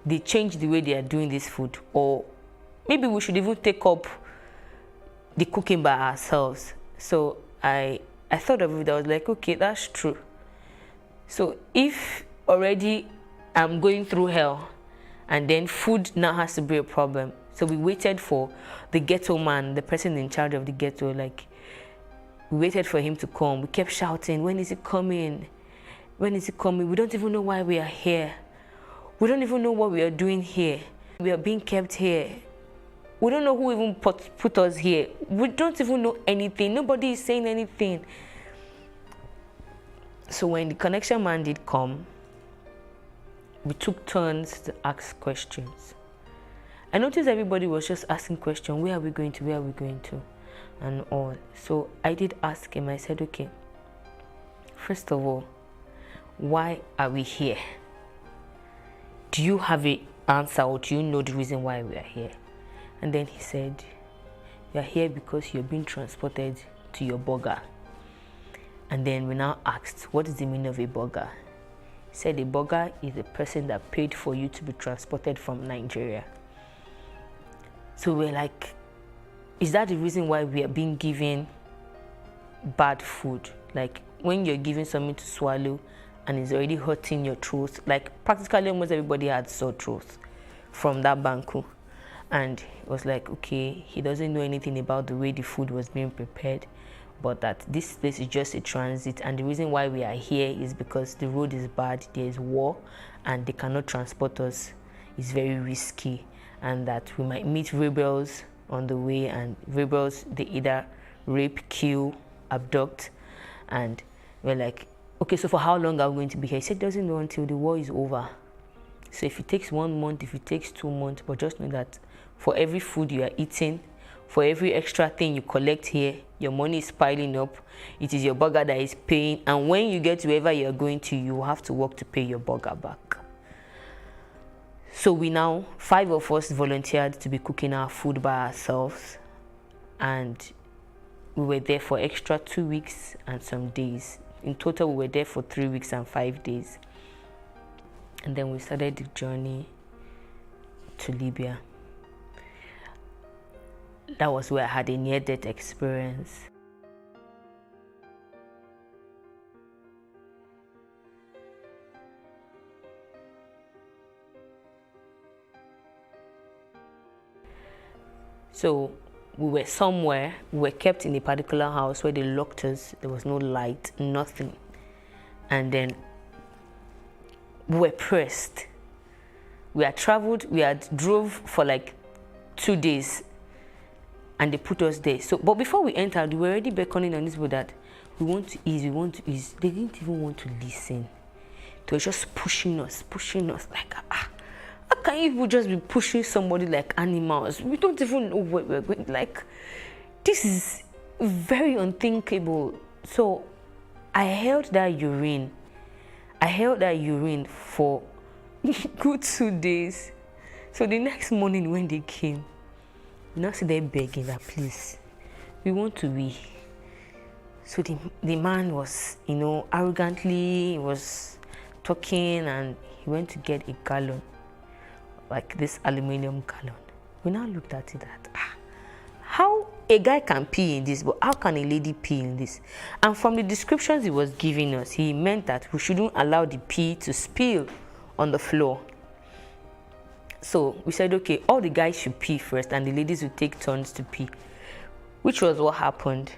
they change the way they are doing this food, or maybe we should even take up the cooking by ourselves. So I thought of it. I was like, okay, that's true. So if already I'm going through hell, and then food now has to be a problem. So we waited for the ghetto man, the person in charge of the ghetto, like, we waited for him to come. We kept shouting, when is he coming? When is he coming? We don't even know why we are here. We don't even know what we are doing here. We are being kept here. We don't know who even put us here. We don't even know anything. Nobody is saying anything. So when the connection man did come, we took turns to ask questions. I noticed everybody was just asking questions. Where are we going to? Where are we going to? And all. So I did ask him. I said, okay, first of all, why are we here? Do you have an answer, or do you know the reason why we are here? And then he said, you are here because you're being transported to your burger. And then we now asked, what is the meaning of a burger? He said a burger is the person that paid for you to be transported from Nigeria. So we're like, is that the reason why we are being given bad food? Like when you're given something to swallow and it's already hurting your throat, like practically almost everybody had sore throats from that banku. And it was like, okay, he doesn't know anything about the way the food was being prepared, but that this place is just a transit, and the reason why we are here is because the road is bad, there is war, and they cannot transport us. It's very risky, and that we might meet rebels on the way, and rebels, they either rape, kill, abduct. And we're like, okay, so for how long are we going to be here? He said, doesn't know until the war is over. So if it takes 1 month, if it takes 2 months, but just know that for every food you are eating, for every extra thing you collect here, your money is piling up. It is your burger that is paying, and when you get to wherever you are going to, you will have to work to pay your burger back. So we now, 5 of us volunteered to be cooking our food by ourselves, and we were there for extra 2 weeks and some days. In total, we were there for 3 weeks and 5 days. And then we started the journey to Libya. That was where I had a near-death experience. So we were somewhere, we were kept in a particular house where they locked us. There was no light, nothing. And then we were pressed. We had traveled, we had drove for like 2 days, and they put us there. So, but before we entered, we were already beckoning on this boat that we want to ease, we want to ease. They didn't even want to listen. They were just pushing us like, how can you just be pushing somebody like animals? We don't even know where we're going. Like, this is very unthinkable. So I held that urine. For good 2 days. So the next morning when they came, now see they begging that please, we want to wee. So the man was, arrogantly, he was talking, and he went to get a gallon, like this aluminum gallon. We now looked at it that, how a guy can pee in this, but how can a lady pee in this? And from the descriptions he was giving us, he meant that we shouldn't allow the pee to spill on the floor. So we said, okay, all the guys should pee first, and the ladies would take turns to pee, which was what happened.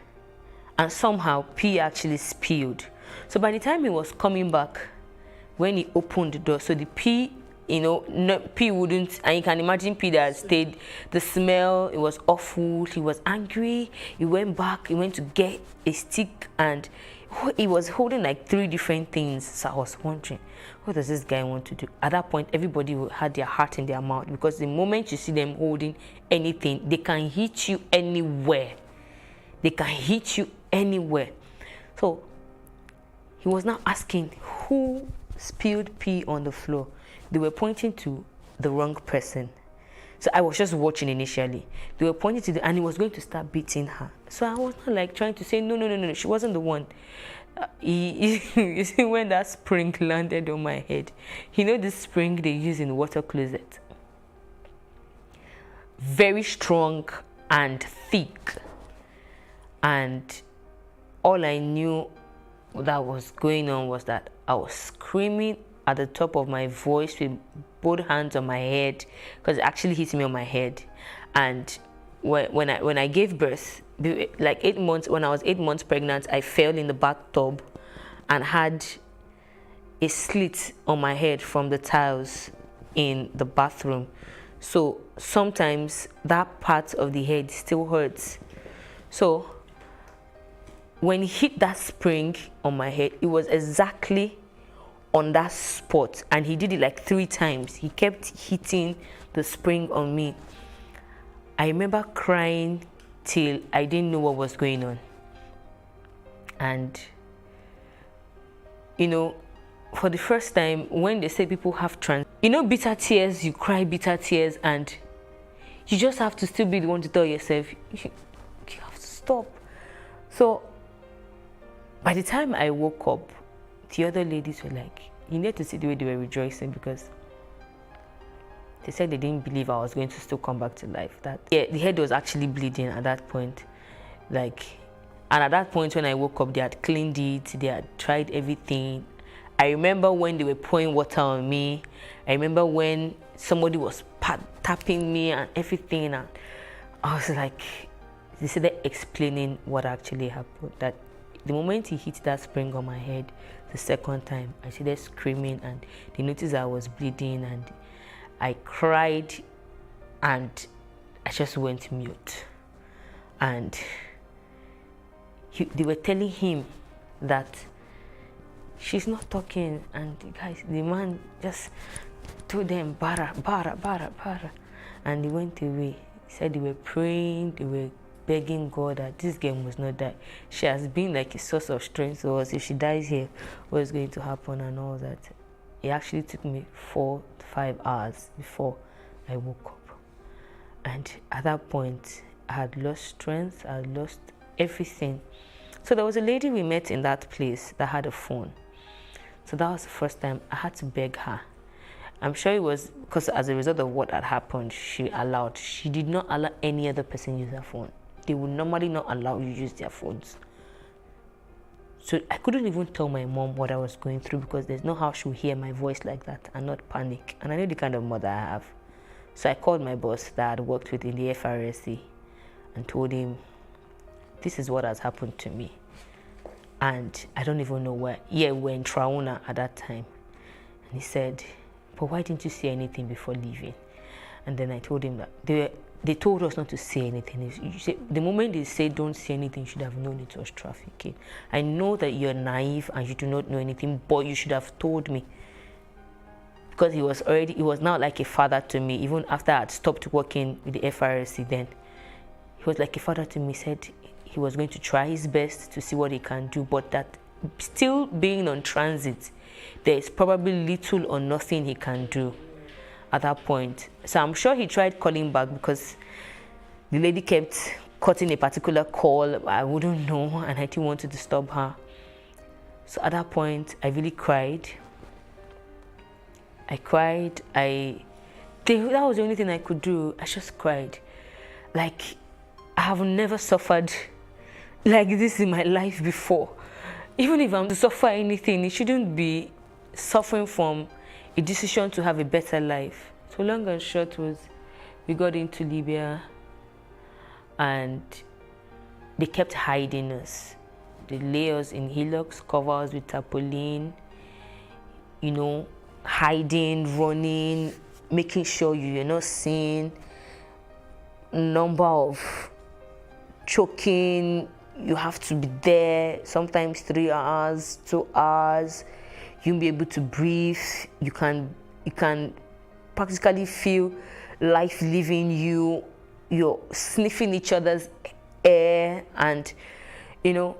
And somehow pee actually spilled. So by the time he was coming back, when he opened the door, so the pee you know, no, P wouldn't, and you can imagine P that had stayed, the smell, it was awful, he was angry, he went back, he went to get a stick, and he was holding like 3 different things. So I was wondering, what does this guy want to do? At that point, everybody had their heart in their mouth, because the moment you see them holding anything, they can hit you anywhere. They can hit you anywhere. So he was now asking who spilled pee on the floor. They were pointing to the wrong person. So I was just watching initially. They were pointing to and he was going to start beating her. So I was not like trying to say, no, she wasn't the one. You see, when that spring landed on my head, you know this spring they use in water closet? Very strong and thick. And all I knew that was going on was that I was screaming at the top of my voice with both hands on my head, because it actually hit me on my head. And when I gave birth, like 8 months, when I was 8 months pregnant, I fell in the bathtub and had a slit on my head from the tiles in the bathroom. So sometimes that part of the head still hurts. So when he hit that spring on my head, it was exactly on that spot, and he did it like 3 times. He kept hitting the spring on me. I remember crying till I didn't know what was going on. And you know, for the first time, when they say people have bitter tears, you cry bitter tears, and you just have to still be the one to tell yourself you have to stop. So by the time I woke up, the other ladies were like, you need to see the way they were rejoicing, because they said they didn't believe I was going to still come back to life. The head was actually bleeding at that point. And at that point when I woke up, they had cleaned it, they had tried everything. I remember when they were pouring water on me. I remember when somebody was tapping me and everything. And I was like, they started explaining what actually happened. That the moment he hit that spring on my head the second time, I started screaming, and they noticed I was bleeding, and I cried, and I just went mute. And they were telling him that she's not talking, and the man just told them, bara, bara, bara, bara, and he went away. He said they were praying, they were begging God that this girl must not die. She has been like a source of strength to us. If she dies here, what's going to happen and all that. It actually took me 4 to 5 hours before I woke up. And at that point, I had lost strength, I had lost everything. So there was a lady we met in that place that had a phone. So that was the first time I had to beg her. I'm sure it was because as a result of what had happened, she did not allow any other person use her phone. They would normally not allow you use their phones. So I couldn't even tell my mom what I was going through, because there's no how she would hear my voice like that and not panic. And I know the kind of mother I have. So I called my boss that I had worked with in the FRSC and told him, this is what has happened to me. And I don't even know where. Yeah, we were in Trauna at that time. And he said, but why didn't you say anything before leaving? And then I told him that they told us not to say anything. The moment they say don't say anything, you should have known it was trafficking. I know that you're naive and you do not know anything, but you should have told me. Because he was now like a father to me. Even after I had stopped working with the FRSC then, he was like a father to me. He said he was going to try his best to see what he can do, but that still being on transit, there is probably little or nothing he can do at that point. So I'm sure he tried calling back, because the lady kept cutting a particular call. I wouldn't know, and I didn't want to disturb her. So at that point, I really cried. That was the only thing I could do. I just cried. Like, I have never suffered like this in my life before. Even if I'm to suffer anything, it shouldn't be suffering from a decision to have a better life. So long and short was, we got into Libya and they kept hiding us. They lay us in hillocks, cover us with tarpaulin, hiding, running, making sure you're not seen, number of choking, you have to be there, sometimes 3 hours, 2 hours, you won't be able to breathe, you can practically feel life leaving you, you're sniffing each other's air, and you know,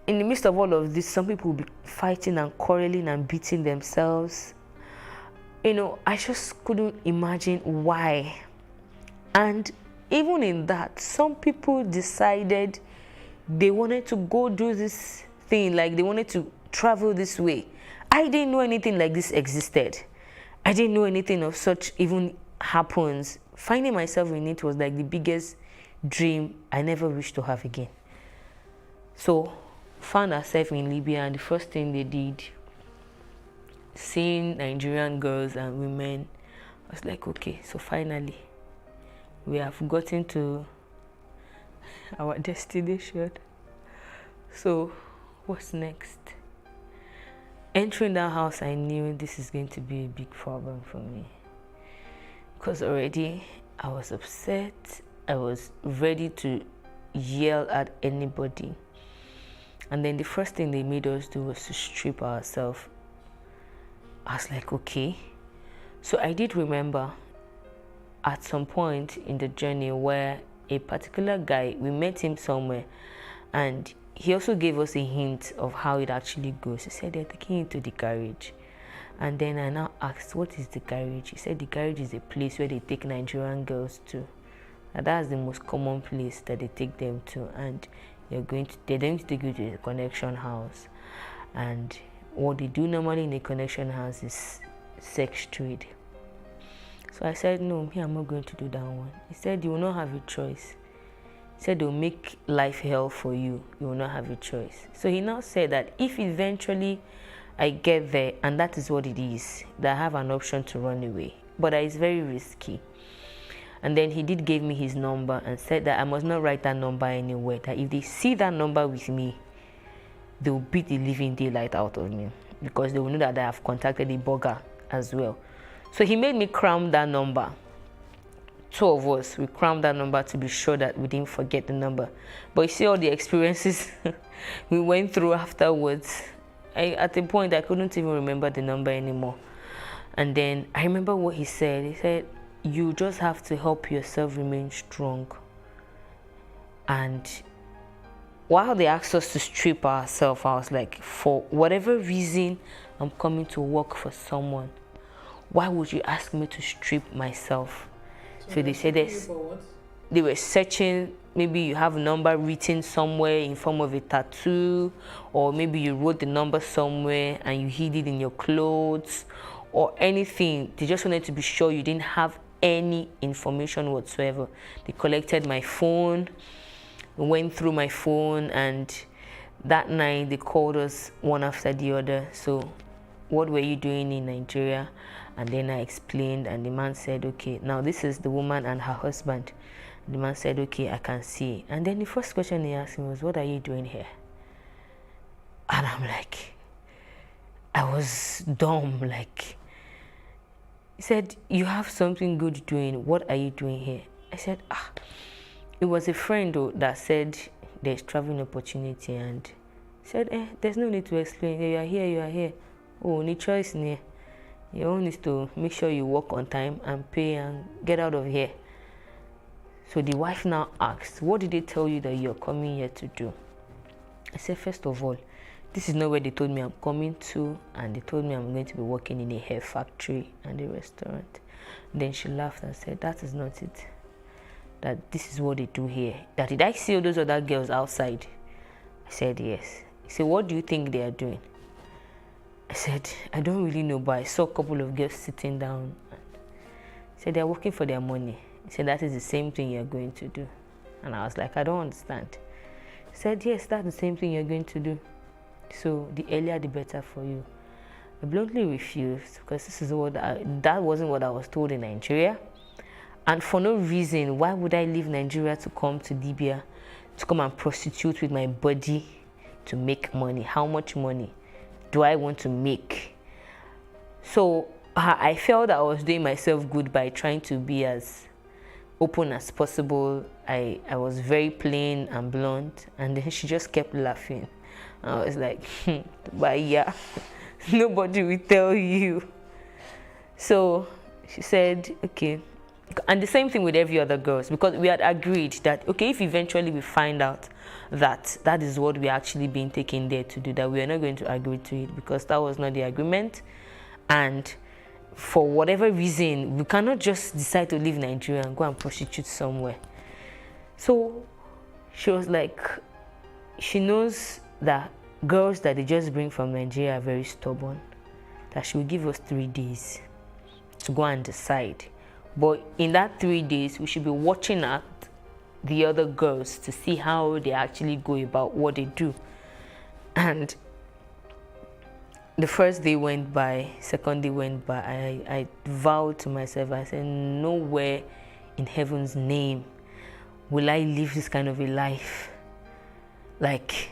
in the midst of all of this, some people will be fighting and quarreling and beating themselves. You know, I just couldn't imagine why. And even in that, some people decided they wanted to go do this thing, like they wanted to travel this way. I didn't know anything like this existed. I didn't know anything of such even happens. Finding myself in it was like the biggest dream I never wished to have again. So, found ourselves in Libya, and the first thing they did, seeing Nigerian girls and women, I was like, okay, so finally, we have gotten to our destination. So, what's next? Entering that house, I knew this is going to be a big problem for me. Because already I was upset, I was ready to yell at anybody. And then the first thing they made us do was to strip ourselves. I was like, okay. So I did remember at some point in the journey where a particular guy, we met him somewhere, and he also gave us a hint of how it actually goes. He said they're taking you to the garage. And then I now asked, what is the garage? He said the garage is a place where they take Nigerian girls to. And that's the most common place that they take them to. And they're going to take you to the connection house. And what they do normally in the connection house is sex trade. So I said, no, I'm not going to do that one. He said, you will not have a choice. He said, they'll make life hell for you. You will not have a choice. So he now said that if eventually I get there, and that is what it is, that I have an option to run away. But it's very risky. And then he did give me his number and said that I must not write that number anywhere, that if they see that number with me, they will beat the living daylight out of me, because they will know that I have contacted a burger as well. So he made me cram that number. 2 of us, we crammed that number to be sure that we didn't forget the number. But you see all the experiences we went through afterwards. At a point, I couldn't even remember the number anymore. And then I remember what he said. He said, you just have to help yourself remain strong. And while they asked us to strip ourselves, I was like, for whatever reason, I'm coming to work for someone. Why would you ask me to strip myself? So they said they were searching, maybe you have a number written somewhere in form of a tattoo, or maybe you wrote the number somewhere and you hid it in your clothes, or anything. They just wanted to be sure you didn't have any information whatsoever. They collected my phone, went through my phone, and that night they called us one after the other. So, what were you doing in Nigeria? And then I explained, and the man said, okay, now this is the woman and her husband. The man said, okay, I can see. And then the first question he asked me was, what are you doing here? And I'm like, I was dumb, like, he said, you have something good doing. What are you doing here? I said, it was a friend that said there's traveling opportunity, and said, there's no need to explain. You are here, you are here. Oh, no choice near. Your own is to make sure you work on time and pay and get out of here. So the wife now asked, what did they tell you that you're coming here to do? I said, first of all, this is not where they told me I'm coming to, and they told me I'm going to be working in a hair factory and a restaurant. And then she laughed and said, that is not it. That this is what they do here. That did I see all those other girls outside? I said, yes. He said, what do you think they are doing? I said, I don't really know, but I saw a couple of girls sitting down. He said, they're working for their money. He said, that is the same thing you're going to do. And I was like, I don't understand. He said, yes, that's the same thing you're going to do. So the earlier the better for you. I bluntly refused, because this is that wasn't what I was told in Nigeria. And for no reason, why would I leave Nigeria to come to Libya, to come and prostitute with my body to make money? How much money do I want to make? So I felt that I was doing myself good by trying to be as open as possible. I was very plain and blunt, and then she just kept laughing. I was like, but yeah, nobody will tell you. So she said, okay. And the same thing with every other girls, because we had agreed that, okay, if eventually we find out that that is what we actually being taken there to do, that we are not going to agree to it, because that was not the agreement. And for whatever reason, we cannot just decide to leave Nigeria and go and prostitute somewhere. So she was like, she knows that girls that they just bring from Nigeria are very stubborn, that she will give us 3 days to go and decide. But in that 3 days, we should be watching at the other girls to see how they actually go about what they do. And the first day went by, second day went by. I vowed to myself, I said, nowhere in heaven's name will I live this kind of a life. Like,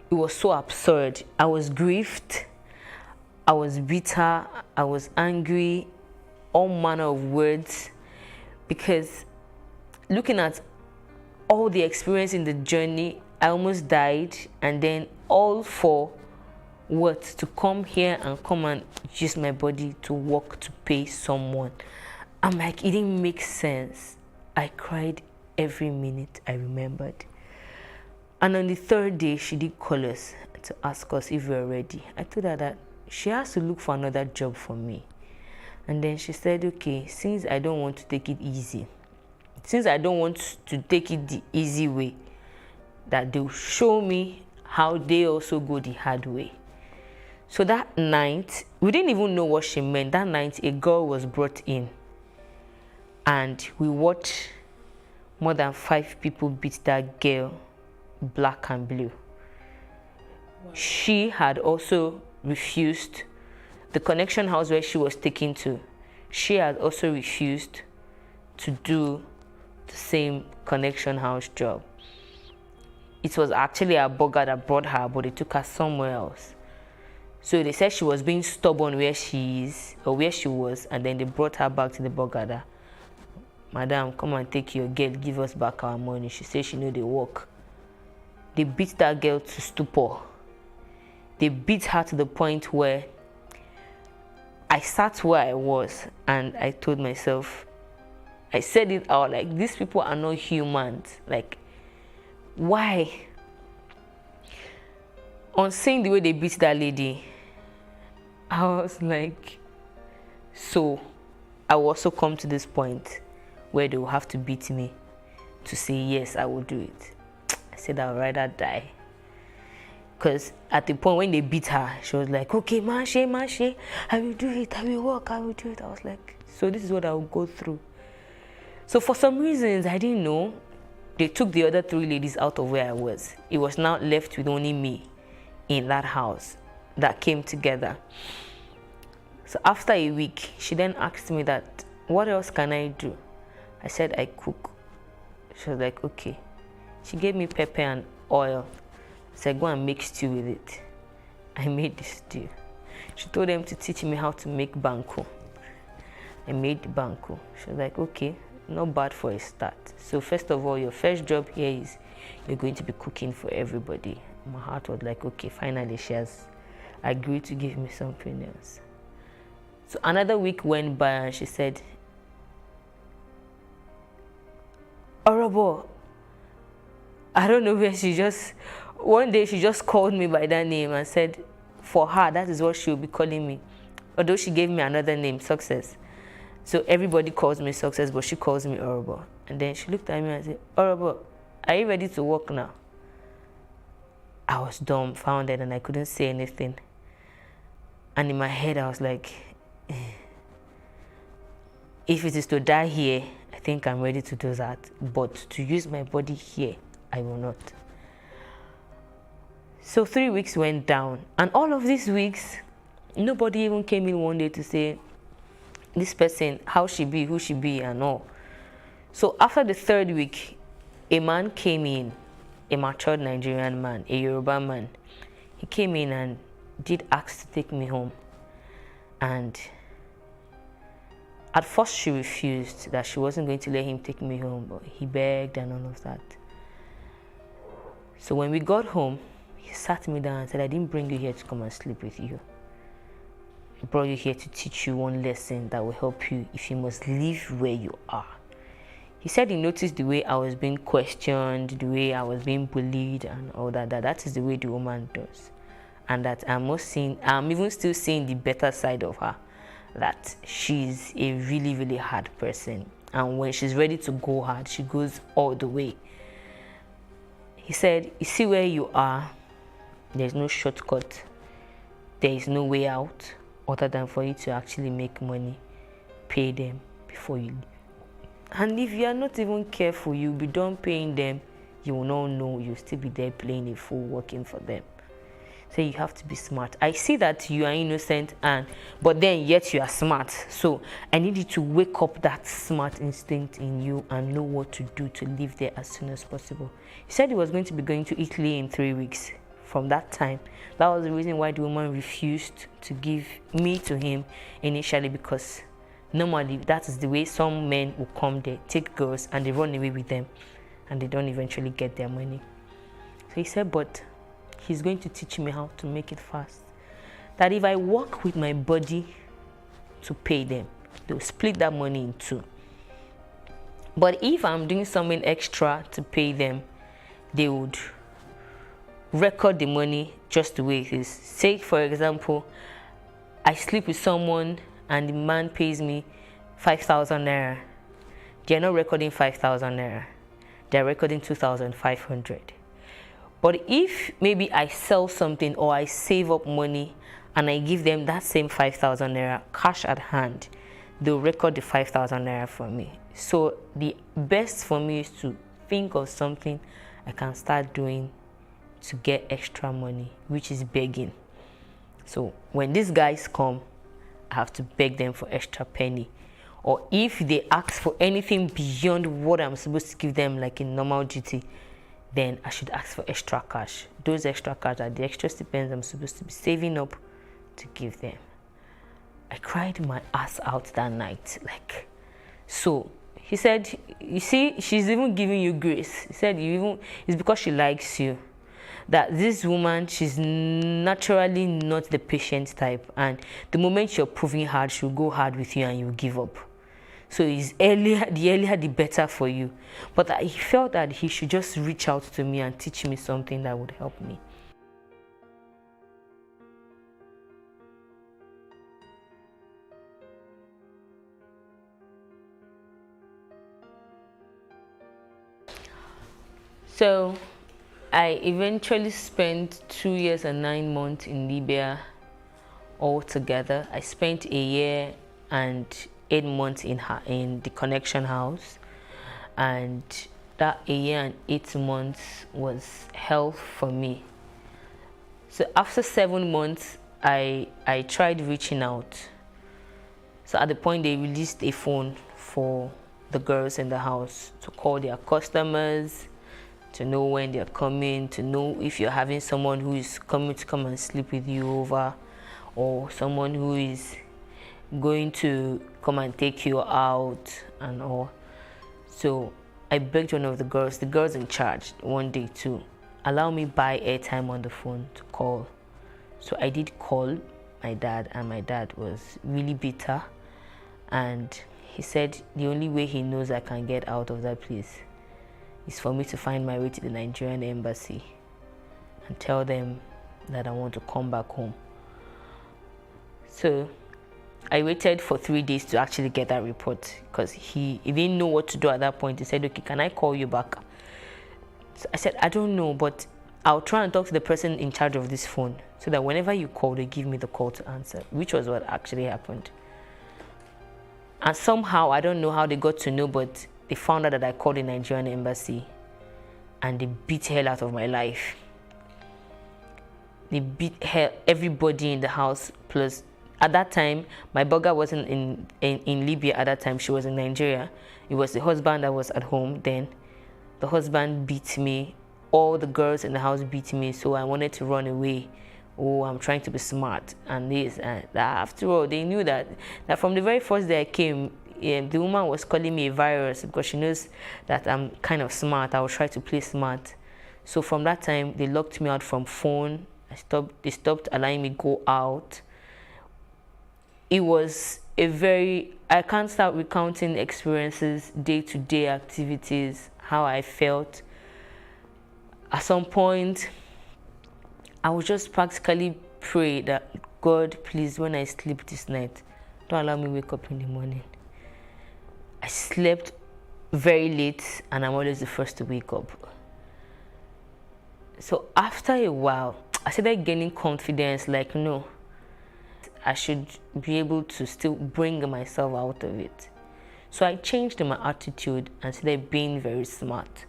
it was so absurd. I was grieved, I was bitter, I was angry, all manner of words, because looking at all the experience in the journey, I almost died, and then all for what? To come here and come and use my body to work to pay someone. I'm like, it didn't make sense. I cried every minute I remembered. And on the third day, she did call us to ask us if we were ready. I told her that she has to look for another job for me. And then she said, okay, since I don't want to take it easy, since I don't want to take it the easy way, that they'll show me how they also go the hard way. So that night, we didn't even know what she meant. That night, a girl was brought in, and we watched more than 5 people beat that girl black and blue. Wow. She had also refused the connection house where she was taken to. She had also refused to do the same connection house job. It was actually a burger that brought her, but they took her somewhere else. So they said she was being stubborn where she is, or where she was, and then they brought her back to the burger. Madam, come and take your girl, give us back our money. She said she know they work. They beat that girl to stupor. They beat her to the point where I sat where I was and I told myself, I said it out, like, these people are not humans. Like, why? On seeing the way they beat that lady, I was like, so I will also come to this point where they will have to beat me to say, yes, I will do it. I said, I would rather die. Because at the point when they beat her, she was like, okay, Mache, I will do it, I will work, I will do it. I was like, so this is what I will go through. So for some reasons, I didn't know, they took the other 3 ladies out of where I was. It was now left with only me in that house that came together. So after a week, she then asked me that, what else can I do? I said, I cook. She was like, okay. She gave me pepper and oil. I said, go and make stew with it. I made the stew. She told them to teach me how to make banku. I made the banku. She was like, okay, not bad for a start. So first of all, your first job here is you're going to be cooking for everybody. My heart was like, okay, finally she has agreed to give me something else. So another week went by and she said, Orobo, I don't know where one day she just called me by that name and said, for her, that is what she will be calling me. Although she gave me another name, Success. So everybody calls me Success, but she calls me Orobo. And then she looked at me and said, Orobo, are you ready to work now? I was dumbfounded and I couldn't say anything. And in my head, I was like, if it is to die here, I think I'm ready to do that. But to use my body here, I will not. So 3 weeks went down. And all of these weeks, nobody even came in one day to say, this person, how she be, who she be, and all. So after the 3rd week, a man came in, a matured Nigerian man, a Yoruba man. He came in and did ask to take me home. And at first she refused, that she wasn't going to let him take me home, but he begged and all of that. So when we got home, he sat me down and said, I didn't bring you here to come and sleep with you. I brought you here to teach you one lesson that will help you if you must live where you are. He said he noticed the way I was being questioned, the way I was being bullied and all that, that is the way the woman does. And that I'm even still seeing the better side of her, that she's a really, really hard person. And when she's ready to go hard, she goes all the way. He said, you see where you are, there's no shortcut. There is no way out other than for you to actually make money, pay them before you leave. And if you are not even careful, you'll be done paying them, you will not know, you'll still be there playing a fool, working for them. So you have to be smart. I see that you are innocent, but then yet you are smart. So I need you to wake up that smart instinct in you and know what to do to live there as soon as possible. He said he was going to be going to Italy in 3 weeks. From that time, that was the reason why the woman refused to give me to him initially, because normally that is the way some men will come there, take girls and they run away with them and they don't eventually get their money. So he said, but he's going to teach me how to make it fast. That if I work with my body to pay them, they'll split that money in two. But if I'm doing something extra to pay them, they would record the money just the way it is. Say, for example, I sleep with someone and the man pays me 5,000 naira. They're not recording 5,000 naira. They're recording 2,500. But if maybe I sell something or I save up money and I give them that same 5,000 naira cash at hand, they'll record the 5,000 naira for me. So the best for me is to think of something I can start doing to get extra money, which is begging. So when these guys come, I have to beg them for extra penny. Or if they ask for anything beyond what I'm supposed to give them, like in normal duty, then I should ask for extra cash. Those extra cash are the extra stipends I'm supposed to be saving up to give them. I cried my ass out that night. So he said, you see, she's even giving you grace. He said, it's because she likes you. That this woman, she's naturally not the patient type, and the moment you're proving hard, she'll go hard with you and you'll give up. So the earlier the better for you. But he felt that he should just reach out to me and teach me something that would help me. So I eventually spent 2 years and 9 months in Libya altogether. I spent a year and 8 months in the connection house, and that a year and 8 months was hell for me. So after 7 months, I tried reaching out. So at the point they released a phone for the girls in the house to call their customers, to know when they're coming, to know if you're having someone who is coming to come and sleep with you over, or someone who is going to come and take you out and all. So I begged one of the girls in charge one day to allow me buy airtime on the phone to call. So I did call my dad, and my dad was really bitter, and he said the only way he knows I can get out of that place is for me to find my way to the Nigerian embassy and tell them that I want to come back home. So I waited for 3 days to actually get that report, because he didn't know what to do at that point. He said, okay, can I call you back? So I said, I don't know, but I'll try and talk to the person in charge of this phone so that whenever you call, they give me the call to answer, which was what actually happened. And somehow, I don't know how they got to know, but they found out that I called the Nigerian embassy, and they beat hell out of my life. They beat everybody in the house. Plus, at that time, my burger wasn't in Libya at that time. She was in Nigeria. It was the husband that was at home then. The husband beat me. All the girls in the house beat me. So I wanted to run away oh, I'm trying to be smart and this and that. After all, they knew that from the very first day I came, the woman was calling me a virus because she knows that I'm kind of smart. I will try to play smart. So from that time, they locked me out from phone. They stopped allowing me go out. It was I can't start recounting experiences, day-to-day activities, how I felt. At some point, I would just practically pray that, God, please, when I sleep this night, don't allow me wake up in the morning. I slept very late and I'm always the first to wake up. So after a while, I started gaining confidence, like, no, I should be able to still bring myself out of it. So I changed my attitude and started being very smart.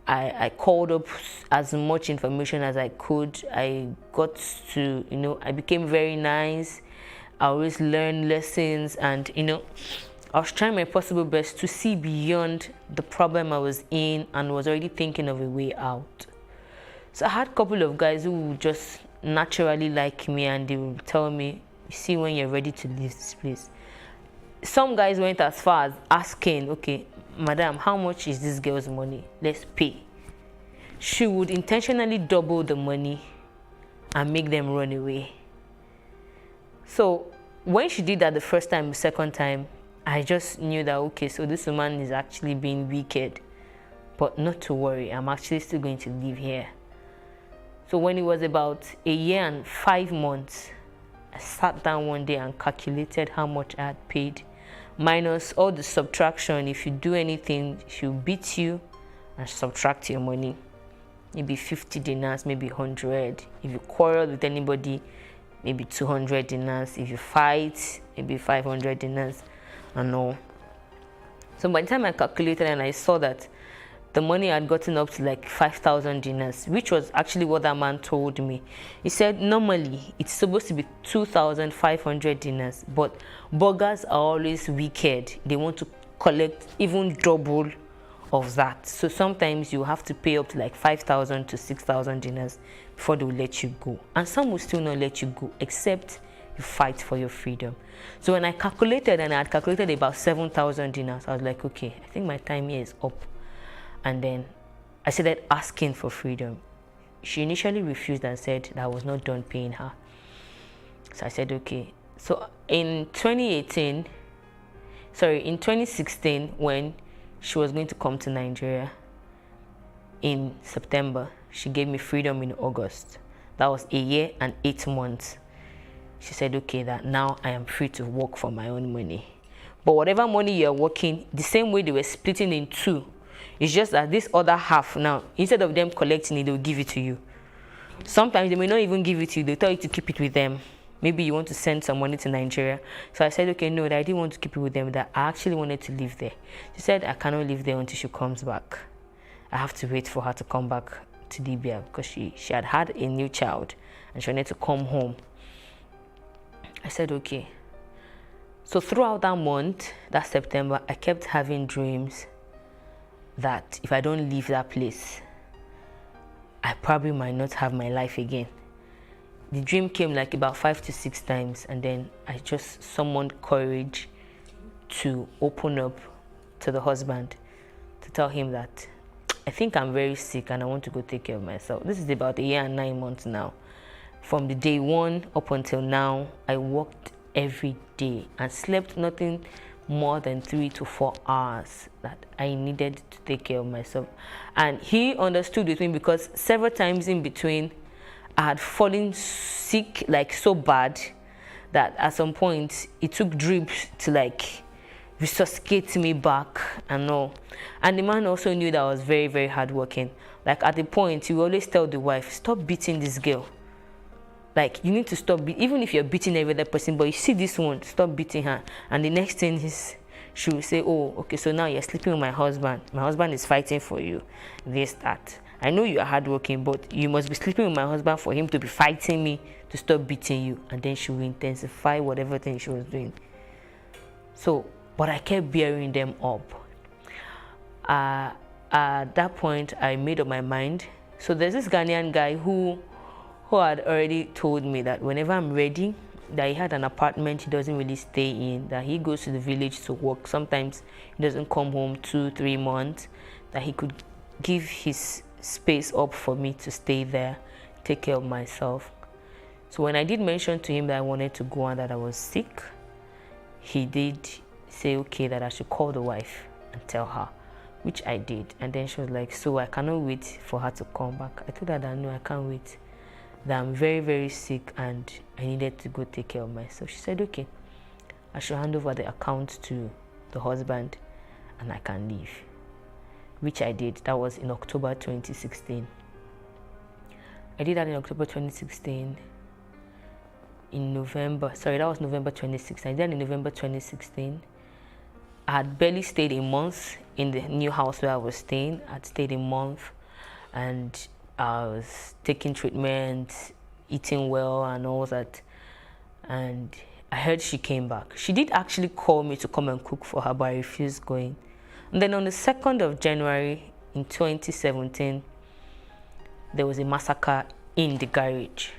I called up as much information as I could. I got to, I became very nice. I always learned lessons and, I was trying my possible best to see beyond the problem I was in and was already thinking of a way out. So I had a couple of guys who would just naturally like me and they would tell me, you see, when you're ready to leave this place. Some guys went as far as asking, okay, madam, how much is this girl's money? Let's pay. She would intentionally double the money and make them run away. So when she did that the first time, the second time, I just knew that, okay, so this woman is actually being wicked. But not to worry, I'm actually still going to live here. So when it was about 1 year and 5 months, I sat down one day and calculated how much I had paid, minus all the subtraction. If you do anything, she'll beat you and subtract your money. Maybe 50 dinars, maybe 100. If you quarrel with anybody, maybe 200 dinars. If you fight, maybe 500 dinars and all. So by the time I calculated and I saw that the money had gotten up to like 5,000 dinars, which was actually what that man told me. He said normally it's supposed to be 2,500 dinars, but burgers are always wicked. They want to collect even double of that. So sometimes you have to pay up to like 5,000 to 6,000 dinars before they will let you go. And some will still not let you go, except you fight for your freedom. So when I calculated, and I had calculated about 7,000 dinars, I was like, okay, I think my time here is up. And then I started asking for freedom. She initially refused and said that I was not done paying her. So I said, okay. So in 2016, when she was going to come to Nigeria in September, she gave me freedom in August. That was 1 year and 8 months. She said, okay, that now I am free to work for my own money. But whatever money you're working, the same way they were splitting in two, it's just that this other half now, instead of them collecting it, they'll give it to you. Sometimes they may not even give it to you. They'll tell you to keep it with them. Maybe you want to send some money to Nigeria. So I said, okay, no, that I didn't want to keep it with them, that I actually wanted to live there. She said, I cannot live there until she comes back. I have to wait for her to come back to Libya because she had had a new child and she wanted to come home. I said, okay. So throughout that month, that September, I kept having dreams that if I don't leave that place, I probably might not have my life again. The dream came like about 5 to 6 times, and then I just summoned courage to open up to the husband, to tell him that I think I'm very sick and I want to go take care of myself. This is about 1 year and 9 months now. From the day one up until now, I worked every day and slept nothing more than 3 to 4 hours that I needed to take care of myself. And he understood with me because several times in between, I had fallen sick, like so bad that at some point it took drips to like resuscitate me back and all. And the man also knew that I was very, very hardworking. Like at the point, he would always tell the wife, stop beating this girl. Like, you need to stop, even if you're beating every other person, but you see this one, stop beating her. And the next thing is, she will say, oh, okay, so now you're sleeping with my husband. My husband is fighting for you. This, that. I know you are hardworking, but you must be sleeping with my husband for him to be fighting me to stop beating you. And then she will intensify whatever thing she was doing. So, but I kept bearing them up. At that point, I made up my mind. So there's this Ghanaian guy who who had already told me that whenever I'm ready, that he had an apartment he doesn't really stay in, that he goes to the village to work. Sometimes he doesn't come home 2-3 months, that he could give his space up for me to stay there, take care of myself. So when I did mention to him that I wanted to go and that I was sick, he did say, okay, that I should call the wife and tell her, which I did. And then she was like, so I cannot wait for her to come back. I told her that no, I can't wait, that I'm very, very sick and I needed to go take care of myself. She said, okay, I should hand over the account to the husband and I can leave, which I did. That was in October 2016. I did that in October 2016. In November, sorry, that was November 2016. I did that in November 2016. I had barely stayed a month in the new house where I was staying. I'd stayed a month and I was taking treatment, eating well and all that. And I heard she came back. She did actually call me to come and cook for her, but I refused going. And then on the 2nd of January in 2017, there was a massacre in the garage.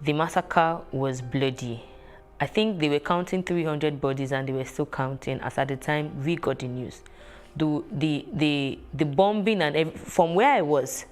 The massacre was bloody. I think they were counting 300 bodies and they were still counting as at the time we got the news. The bombing and from where I was,